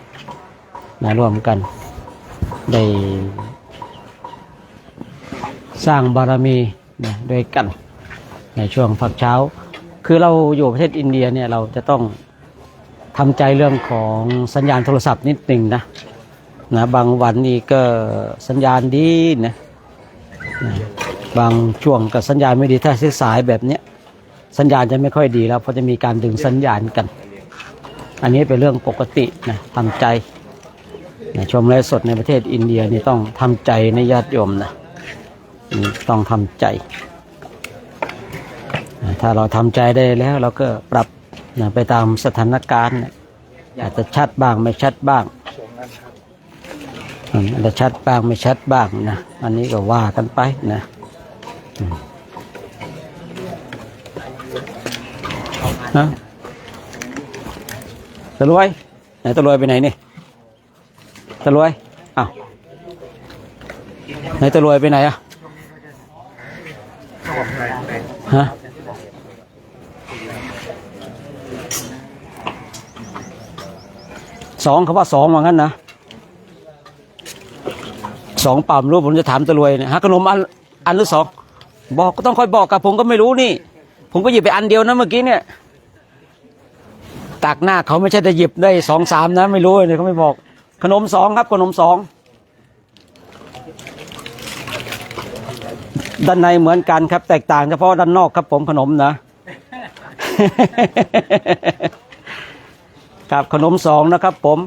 ได้สร้างบารมีด้วยกันในช่วงพักเช้าคือเราอยู่ประเทศอินเดียเนี่ยเราจะต้องทำใจเรื่องของสัญญาณโทรศัพท์นิดหนึ่งนะบางวันนี่ก็สัญญาณดีนะบางช่วงก็สัญญาณไม่ดีถ้าสายแบบนี้สัญญาณจะไม่ค่อยดีแล้วเพราะจะมีการดึงสัญญาณกันอันนี้เป็นเรื่องปกตินะทำใจชมไลฟ์สดในประเทศอินเดียนี่ต้องทำใจในญาติโยมนะต้องทำใจถ้าเราทำใจได้แล้วเราก็ปรับไปตามสถานการณ์อาจจะชัดบ้างไม่ชัดบ้างอาจจะชัดบ้างไม่ชัดบ้างนะอันนี้ก็ว่ากันไปนะ ฮะตะรวยไหนตะรวยไปไหนนี่ตะรวยอ้าวไหนตะรวยไปไหนอะฮะสองเขาว่าสองว่างั้นนะสองปั๊มรู้ผมจะถามตะรวยเนี่ยฮะขนมอันหรือสองบอกก็ต้องค่อยบอกกับผมก็ไม่รู้นี่ผมก็หยิบไปอันเดียวนะเมื่อกี้เนี่ยตักหน้าเขาไม่ใช่จะหยิบได้สองสามนะไม่รู้เลยเขาไม่บอกขนมสองครับขนมสองด้านในเหมือนกันครับแตกต่างเฉพาะด้านนอกครับผมขนมนะ ครับขนมสองนะครับผม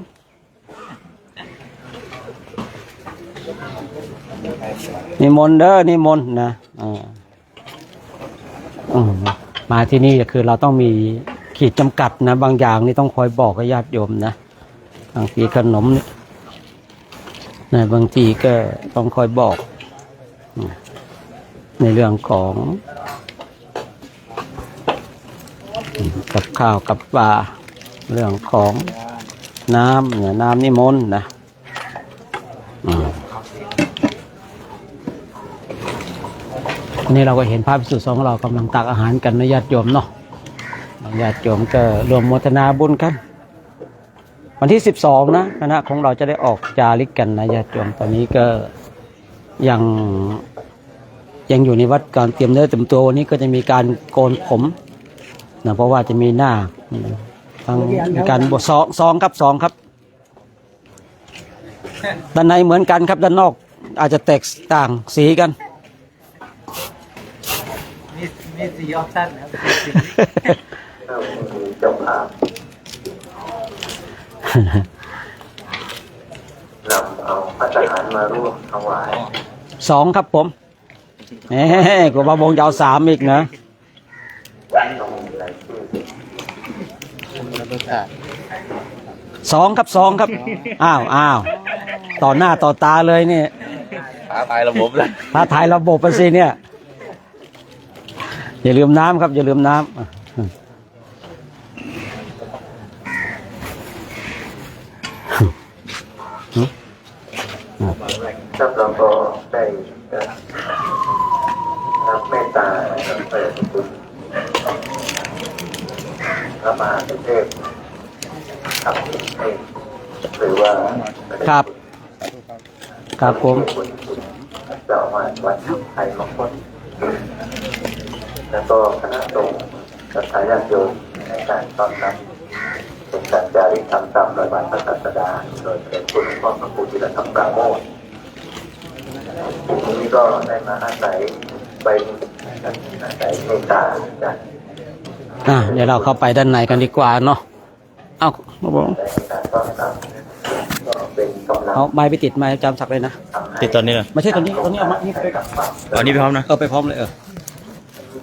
นิมนต์เด้อนิมนต์นะมาที่นี่คือเราต้องมีขีดจำกัดนะบางอย่างนี่ต้องคอยบอกกับญาติโยมนะบางทีขนมนะบางทีก็ต้องคอยบอกในเรื่องของกับข้าวกับปลาเรื่องของน้ำเนี่ยน้ำนิมนต์นะนี่เราก็เห็นพระภิกษุสงฆ์เรากำลังตักอาหารกันนะญาติโยมเนาะญาติโยมก็รวมโมทนาบุญกันวันที่12นะคณะของเราจะได้ออกจาริกกันนะญาติโยมตอนนี้ก็ยังอยู่ในวัดการเตรียมเนื้อเตรียมตัววันนี้ก็จะมีการโกนผมนะเพราะว่าจะมีหน้าทางการบวชสองครับด้านในเหมือนกันครับด้านนอกอาจจะแตกต่างสีกันนี่สีออปชั่นครับเจ้าภาพนำเอาพัฒหารมาร่วมถวายสองครับผมกว่าบงจะเอา3อีกนะสองครับอ้าวต่อหน้าต่อตาเลยเนี่ยท้าทายระบบเลยท้าทายระบบไปสิเนี่ยอย่าลืมน้ำครับอย่าลืมน้ำครับเราก็ได้รับเมตตาเปิดคุณพระมหาเทพครับหรือว่าครับผมเจ้ามาวัดไทยมงคลแล้วก็คณะสงฆ์และสายญาติโยมในการต้อนรับเป็นการจาริกธรรมตามรอยบาทพระศาสดาโดยเป็นคุณพ่อพระครูจิรธรรมปราโมทย์นี้ก็ได้มาอาศัยไปอาศัยเมตตาจากเดี๋ยวเราเข้าไปด้านในกันดีกว่าเนาะเอาไม้ไปติดไม้จำสักเลยนะติดตอนนี้เหรอไม่ใช่ตอนนี้เอามานี่ไปกับตอนนี้ไปพร้อมนะไปพร้อมเลย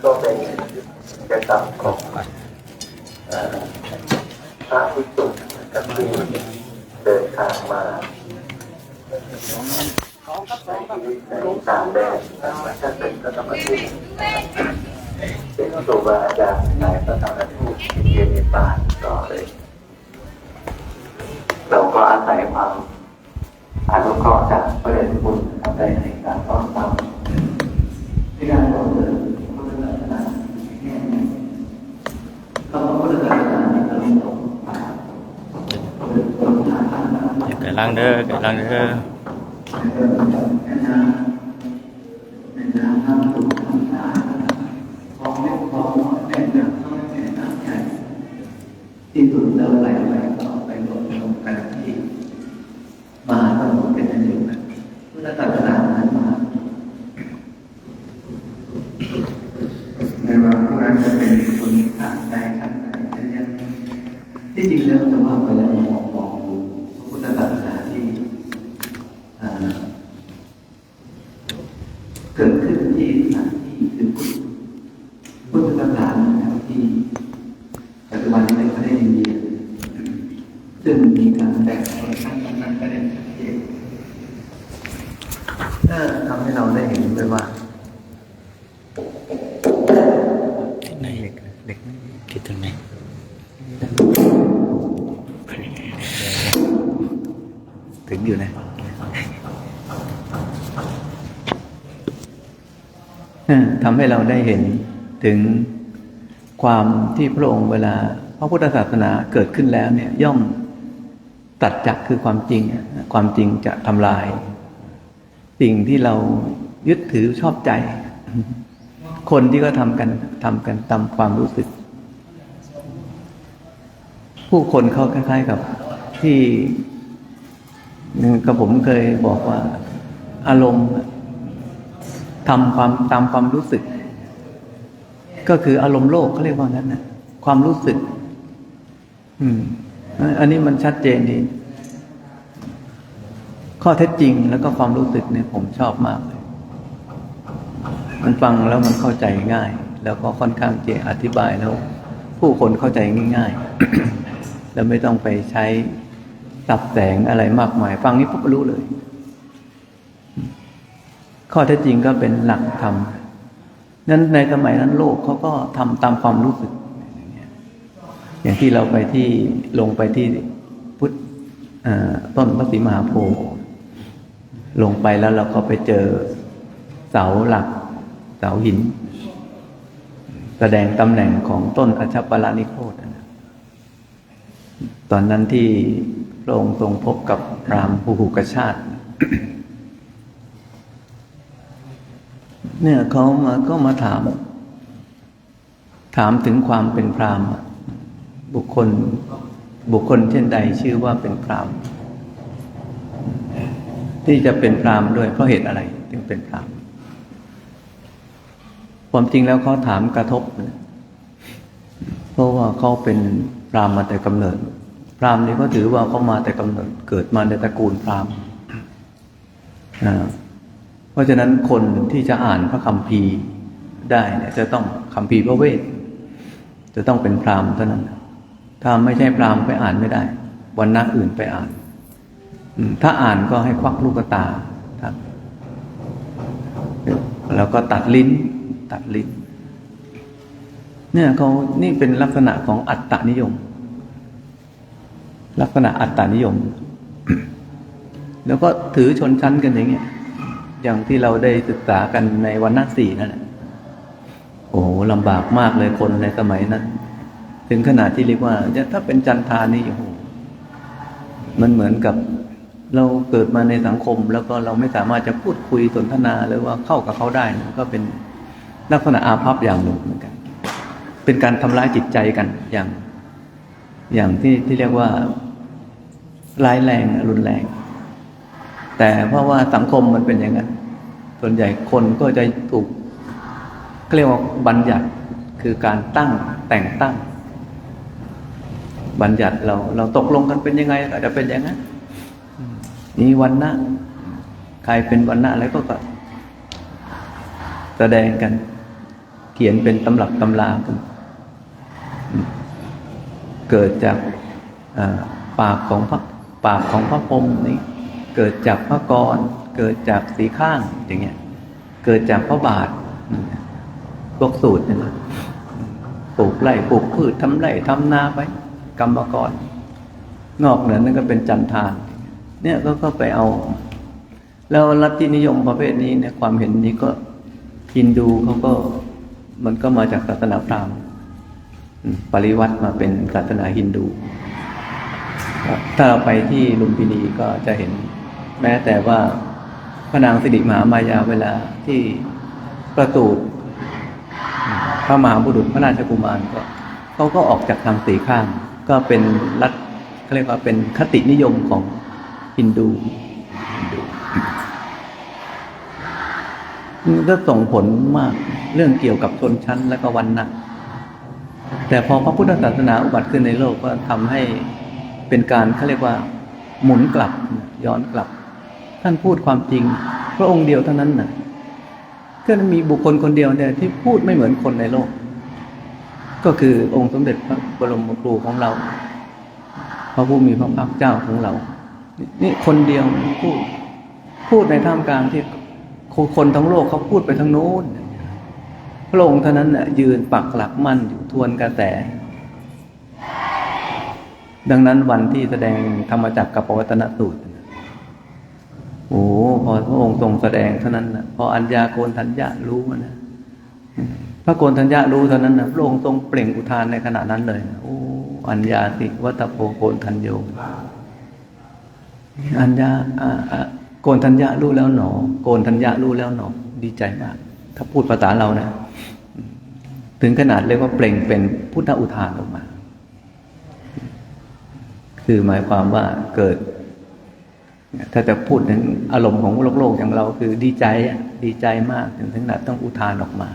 ก็เป็นกิจกรรมของพระภิกษุกับที่เดินทางมาในต่างแดนท่านเป็นพระธรรมทูตเป็นครูบาอาจารย์ในพระธรรมทูตเยเนปาลก็เลยเราก็อาศัยความอนุเคราะห์จากพระเดชพระคุณทำได้ในการต้อนรับที่การต่อเติมพุทธศาสนาเราพุทธศาสนาเราต้องไก่ล้างเด้อไก่ล้างเด้อที่สุดแล้วไหลไปก็ไปลงกันที่มาทั้งหมดเป็นอันเดียวกันพุทธศาสนานั้นมาในว่าพวกนั้นจะเป็นคนต่างใจต่างใจที่จริงแล้วจะว่าไปแล้วมองดูพุทธศาสนาที่เกิดขึ้นที่สถานที่คือพุทธศาสนาที่ปัจจุบันนี้ในประเทศอินเดียซึ่งมีการแบ่งนั้นประเด็นชัดเจนถ้าทำให้เราได้เห็นเลยว่าที่ไหนเด็กคิดถึงไหน อยู่นะทำให้เราได้เห็นถึงความที่พระองค์เวลาพระพุทธศาสนาเกิดขึ้นแล้วเนี่ยย่อมตรัสจักคือความจริงความจริงจะทำลายสิ่งที่เรายึดถือชอบใจคนที่ก็ทำกันตามความรู้สึกผู้คนเขาคล้ายๆกับที่กับผมเคยบอกว่าอารมณ์ทำตามความรู้สึกก็คืออารมณ์โลกเขาเรียกว่านั้นนะความรู้สึกอันนี้มันชัดเจนดีข้อเท็จจริงแล้วก็ความรู้สึกเนี่ยผมชอบมากเลยมันฟังแล้วมันเข้าใจง่ายแล้วก็ค่อนข้างจะอธิบายแล้วผู้คนเข้าใจง่ายๆแล้วไม่ต้องไปใช้สับแสงอะไรมากมายฟังนี้ปุ๊บรู้เลยข้อเท็จจริงก็เป็นหลักธรรมนั้นในสมัยนั้นโลกเขาก็ทำตามความรู้สึกอย่างที่เราลงไปที่พุทธต้นพระศรีมหาโพธิ์ลงไปแล้วเราก็ไปเจอเสาหลักเสาหินแสดงตำแหน่งของต้นอัชฌปาลนิโคตตอนนั้นที่พระองค์ทรงพบกับพราหมณ์ภูหุกชาติเนี่ยเขามาถามถึงความเป็นพราหมณ์บุคคลเช่นใดชื่อว่าเป็นพราหมณ์ที่จะเป็นพราหมณ์ด้วยเพราะเหตุอะไรจึงเป็นพราหมณ์ความจริงแล้วเขาถามกระทบเพราะว่าเขาเป็นพราหมณ์มาแต่กำเนิดพราหมณ์นี่ก็ถือว่าเขามาแต่กำเนิดเกิดมาในตระกูลพราหมณ์เพราะฉะนั้นคนที่จะอ่านพระคัมภีร์ได้เนี่ยจะต้องคัมภีร์พระเวทจะต้องเป็นพราหมณ์เท่านั้นถ้าไม่ใช่พราหมณ์ไปอ่านไม่ได้วรรณะอื่นไปอ่านถ้าอ่านก็ให้ควักลูกตาครับแล้วก็ตัดลิ้นเนี่ยนี่เป็นลักษณะของอัตตนิยมลักษณะอัตตนิยมแล้วก็ถือชนชั้นกันอย่างเงี้ยอย่างที่เราได้ศึกษากันในวรรณะสี่นั่นแหละโอ้ลำบากมากเลยคนในสมัยนั้นถึงขนาดที่เรียกว่าถ้าเป็นจันทานี่โอ้โหมันเหมือนกับเราเกิดมาในสังคมแล้วก็เราไม่สามารถจะพูดคุยสนทนาหรือว่าเข้ากับเขาได้ก็เป็นลักษณะอาภัพอย่างหนึ่งเหมือนกันเป็นการทำร้ายจิตใจกันอย่างที่เรียกว่าร้ายแรงรุนแรงแต่เพราะว่าสังคมมันเป็นอย่างนั้นส่วนใหญ่คนก็จะถูกเรียกว่าบัญญัติคือการแต่งตั้งบัญญัติเราตกลงกันเป็นยังไงก็จะเป็นอย่างนั้นนี่วรรณะใครเป็นวรรณะอะไรก็แสดงกันเขียนเป็นตำรับตำรากันเกิดจากปากของพระพรหมนี่เกิดจากพระกรเกิดจากสีข้างอย่างเงี้ยเกิดจากพระบาทพวกสูตรเนี่ยปลูกไร่ปลูกพืชทำไร่ทำนาไปกรรมกรงอกเหนือนั่นก็เป็นจันทานเนี่ยก็ไปเอาแล้วลัทธินิยมประเภทนี้เนี่ยความเห็นนี้ก็ฮินดูเขาก็มันก็มาจากศาสนาพราหมณ์ปริวัติมาเป็นศาสนาฮินดูถ้าเราไปที่ลุมพินีก็จะเห็นแม้แต่ว่าพระนางสิริมหามายาเวลาที่ประสูติพระมหาบุรุษพระราชกุมารเขาก็ออกจากทางสีข้างก็เป็นลัทธิเขาเรียกว่าเป็นคตินิยมของฮินดูมันก็ส่งผลมากเรื่องเกี่ยวกับชนชั้นและก็วรรณะแต่พอพระพุทธศาสนาอุบัติขึ้นในโลกก็ทำให้เป็นการเขาเรียกว่าหมุนกลับย้อนกลับท่านพูดความจริงพระองค์เดียวเท่านั้นน่ะก็มีบุคคลคนเดียวเนี่ยที่พูดไม่เหมือนคนในโลกก็คือองค์สมเด็จพระบรมครูของเราพระผู้มีพระภาคเจ้าของเรานี่คนเดียวพูดในท่ามกลางที่คนทั้งโลกเขาพูดไปทั้งโน้นพระองค์เท่านั้นน่ะยืนปักหลักมั่นอยู่ทวนกระแสดังนั้นวันที่แสดงธรรมจักรกับปวัตตนสูตร โอ้พอพระองค์ทรงแสดงเท่านั้นนะพออัญญาโกณฑัญญะรู้นะพระโกณฑัญญะรู้เท่านั้นนะพระองค์ทรงเปล่งอุทานในขณะนั้นเลยนะโอ้อัญญาติวัตโพโกณฑัญโยอัญญาโกณฑัญญะรู้แล้วหนอโกณฑัญญะรู้แล้วหนอดีใจมากถ้าพูดภาษาเรานะถึงขนาดเรียกว่าเปล่งเป็นพุทธอุทานออกมาคือหมายความว่าเกิดถ้าจะพูดถึงอารมณ์ของโลกอย่างเราคือดีใจมากถึงขนาดต้องอุทานออกมา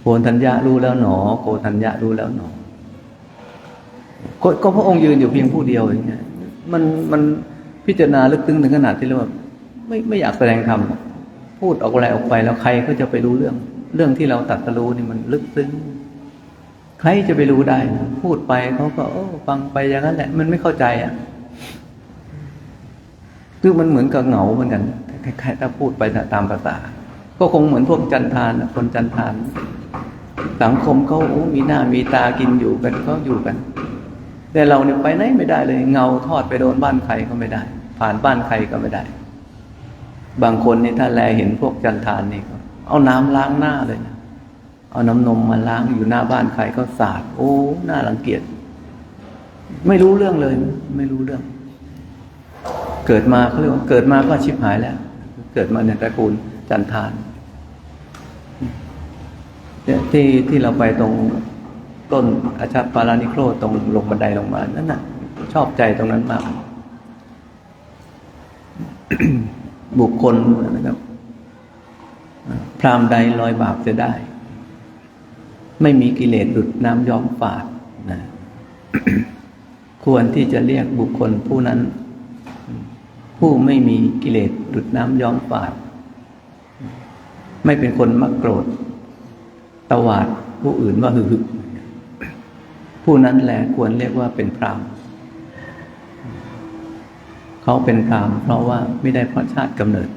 โกณฑัญญะรู้แล้วหนอโกณฑัญญะรู้แล้วหนอก็พระองค์ยืนอยู่เพียงผู้เดียวอย่างเงี้ยมันพิจารณาลึกซึ้งถึงขนาดที่เรียกว่าไม่อยากแสดงธรรมพูดออกอะไรออกไปแล้วใครก็จะไปรู้เรื่องที่เราตรัสรู้นี่มันลึกซึ้งใครจะไปรู้ได้นะพูดไปเขาก็ฟังไปอย่างนั้นแหละมันไม่เข้าใจคือมันเหมือนกับเหงาเหมือนกันคล้ายๆถ้าพูดไปตามภาษาก็คงเหมือนพวกจันทานคนจันทานสังคมเขามีหน้ามีตากินอยู่กันเขาอยู่กันแต่เราเนี่ยไปไหนไม่ได้เลยเงาทอดไปโดนบ้านใครก็ไม่ได้ผ่านบ้านใครก็ไม่ได้บางคนนี่ถ้าแลเห็นพวกจันทานนี่ก็เอาน้ำล้างหน้าเลยนะเอาน้ำนมมาล้างอยู่หน้าบ้านใครก็สาดโอ้น่ารังเกียจไม่รู้เรื่องเลยไม่รู้เรื่องเกิดมาเขาเรียกว่าเกิดมาก็ชิบหายแล้วเกิดมาในตระกูลจันทานที่เราไปตรงต้นอาชาปารานิโครตรงลงบันไดลงมานั่นน่ะชอบใจตรงนั้นมาก บุคคลนะครับพราหมณ์ใดลอยบาปจะได้ไม่มีกิเลสดุจน้ำย้อมฝาดนะ ควรที่จะเรียกบุคคลผู้นั้นผู้ไม่มีกิเลสดุจน้ำย้อมฝาดไม่เป็นคนมักโกรธตวาดผู้อื่นว่าหึ่ผู้นั้นแหละควรเรียกว่าเป็นพราหมณ์เขาเป็นพราหมณ์เพราะว่าไม่ได้เพราะชาติกำเนิด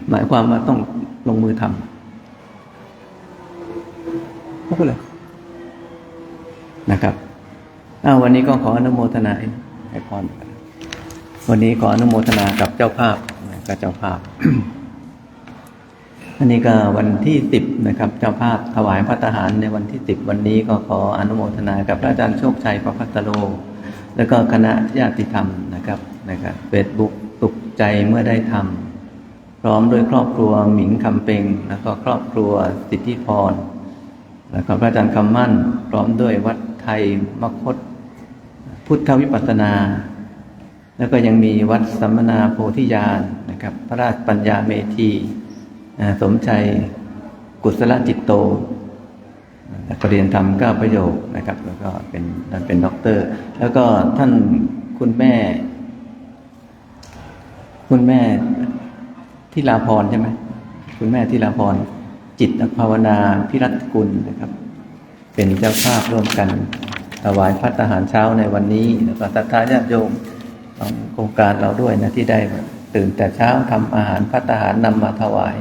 หมายความว่าต้องลงมือทำพูดเลยนะครับวันนี้ก็ขออนุโมทนาให้พรวันนี้ขออนุโมทนากับเจ้าภาพกับเจ้าภาพ อันนี้ก็วันที่10นะครับเจ้าภาพถวายภัตตาหารในวันที่10วันนี้ก็ขออนุโมทนากับพระอาจารย์โชคชัยประภัตตโรแล้วก็คณะญาติธรรมนะครับเฟซบุ๊กตกใจเมื่อได้ทำพร้อมด้วยครอบครัวหมิงคำเปงแล้วก็ครอบครัวสิทธิพรแล้วก็พระอาจารย์คำมั่นพร้อมด้วยวัดไทยมคธพุทธวิปัสสนาแล้วก็ยังมีวัดสัมมนาโพธิญาณนะครับพระราชปัญญาเมธีสมชัยกุศลจิตโตปรริญญาธรรม9ประโยคนะครับแล้วก็เป็นด็อกเตอร์แล้วก็ท่านคุณแม่ที่ลาพรใช่ไหมคุณแม่ที่ลาพรจิตภาวนาพิรัตกุลนะครับเป็นเจ้าภาพร่วมกันถวายภัตตาหารเช้าในวันนี้แล้วก็ศรัทธาญาติโยมของโครงการเราด้วยนะที่ได้ตื่นแต่เช้าทำอาหารภัตตาหารนำมาถวาย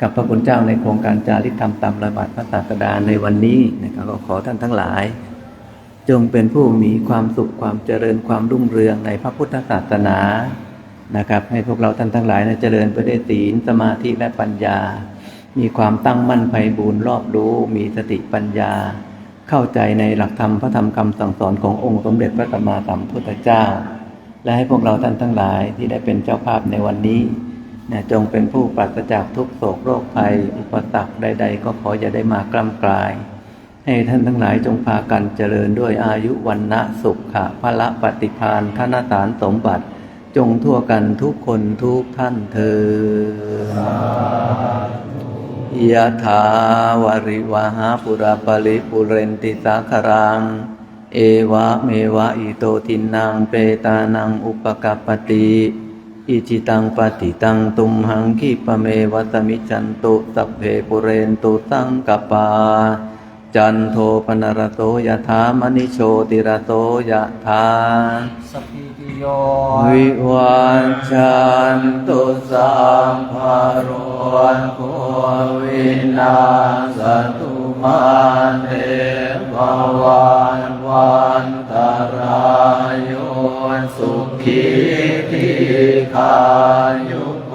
กับพระคุณเจ้าในโครงการจาริกธรรมตามรอยบาทพระศาสดาในวันนี้นะครับก็ขอท่านทั้งหลายจงเป็นผู้มีความสุขความเจริญความรุ่งเรืองในพระพุทธศาสนานะครับให้พวกเราท่านทั้งหลายเจริญไปด้วยศีลสมาธิและปัญญามีความตั้งมั่นไพบูลย์รอบรู้มีสติปัญญาเข้าใจในหลักธรรมพระธรรมคำสั่งสอนขององค์สมเด็จพระสัมมาสัมพุทธเจ้าและให้พวกเราท่านทั้งหลายที่ได้เป็นเจ้าภาพในวันนี้จงเป็นผู้ปราศจากทุกโศกโรคภัยอุปสรรคใดๆก็ขออย่าได้มากล้ำกลายให้ท่านทั้งหลายจงพากันเจริญด้วยอายุวรรณะสุขะพละปฏิภาณธนสารสมบัติจงทั่วกันทุกคนทุกท่านเถิดยะถาวาริวหาปุราปริปุเรนติสาครังเอวะเมวะอิโตทินังเปตานังอุปกัปปติอิจิตังปฏิตังตุมหังคิปะเมวะสมิจฉันตุสัพเพปุเรนตุสังกปาจันโทปนรโสยถามณิโชติรโสยถาสัพพิติโยวิวันจันตุสัมภโรโควินาศตุมาเนภวันว วันตรายโยสุขีทีขายุโก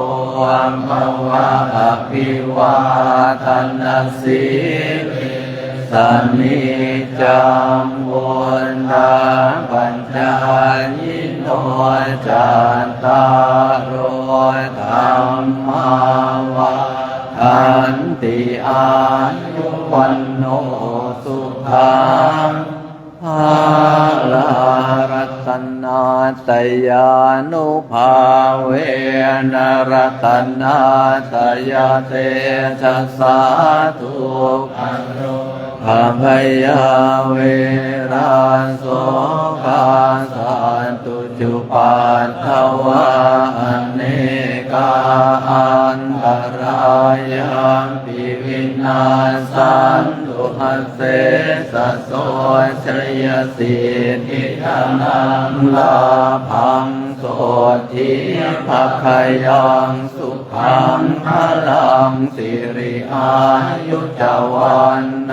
ภวะอภิวาทนาสีสันนิจังวุฒาปัญญายิโนจัตตารโอธรรมาวัน ติอายุวันโนสุขังภาลารัตนาตยานุภาเวนรัตนาตยาเตชะสาธุขันโรภพยาเวราโสภาสันตุจุปัฏฐวะอเนกาอันตรายามปิวินาสันตุหัสเสสะโสชยสิทธิธนังลาภังโสทิภคยังสุขังพลังสิริอายุจวันโน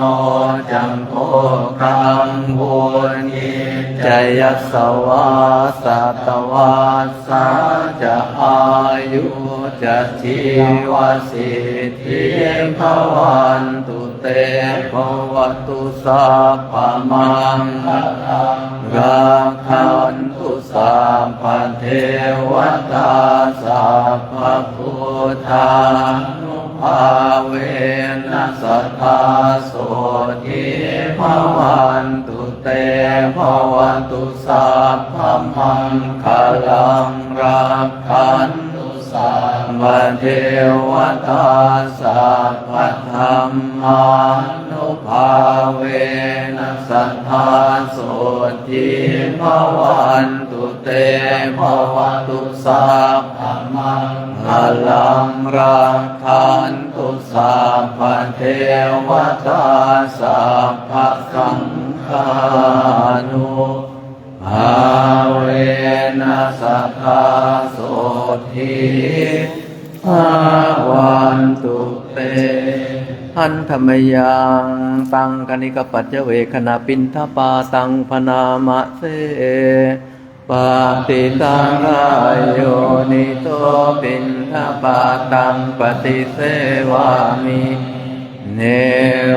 จัมโภคังบุญิจยัสสวาสัตวาสาจะอายุจะชีวสิทธิภวันตุเตภวตุสัพพมังราคันตุสัพพเทวตาสัพพพุทธานุภาเวนัสสทธาโสทิภวันตุเตภวันตุสัพพมังคลังราคันตุสัพพเทวตาสัพพธรรมานุภาเวนัสสทธาโสทิภวันตุเตภวันตุสัพพมังคลังราคันตุสัพพเทวตาสัพพสังฆานุภาเวนัสสทธาโสทิภวันตุเตหันธรรมยังตังคณิกปัจเจเวคณปินทปาตังพนามะเสปาติตังรายโยนิโตปินทปาตังปฏิเสวามิเน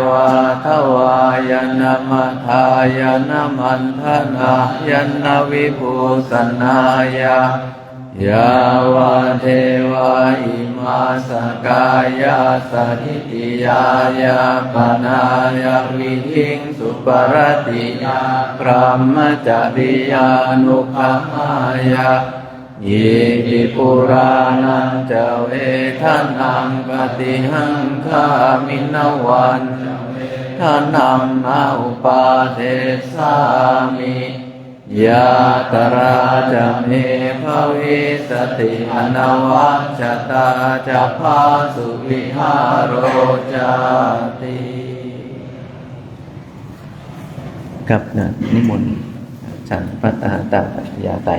วะทวายนะมัทธายนะมันทนายนะวิภูสนายะยาวะเทวะอิมาสกายาสถิติยายาปนายาวิหิงสุปรติยาพรหมจริยานุภามายายิปิปุรานังเจเวทันังปฏิหังคามินวันทานังนาอุปาเทสามิยาตราจะเมภวิสติอนวัชชตาจะพาสุวิหารโรจาติกับนิมนต์ฉันพระตาตาปัญญาไตร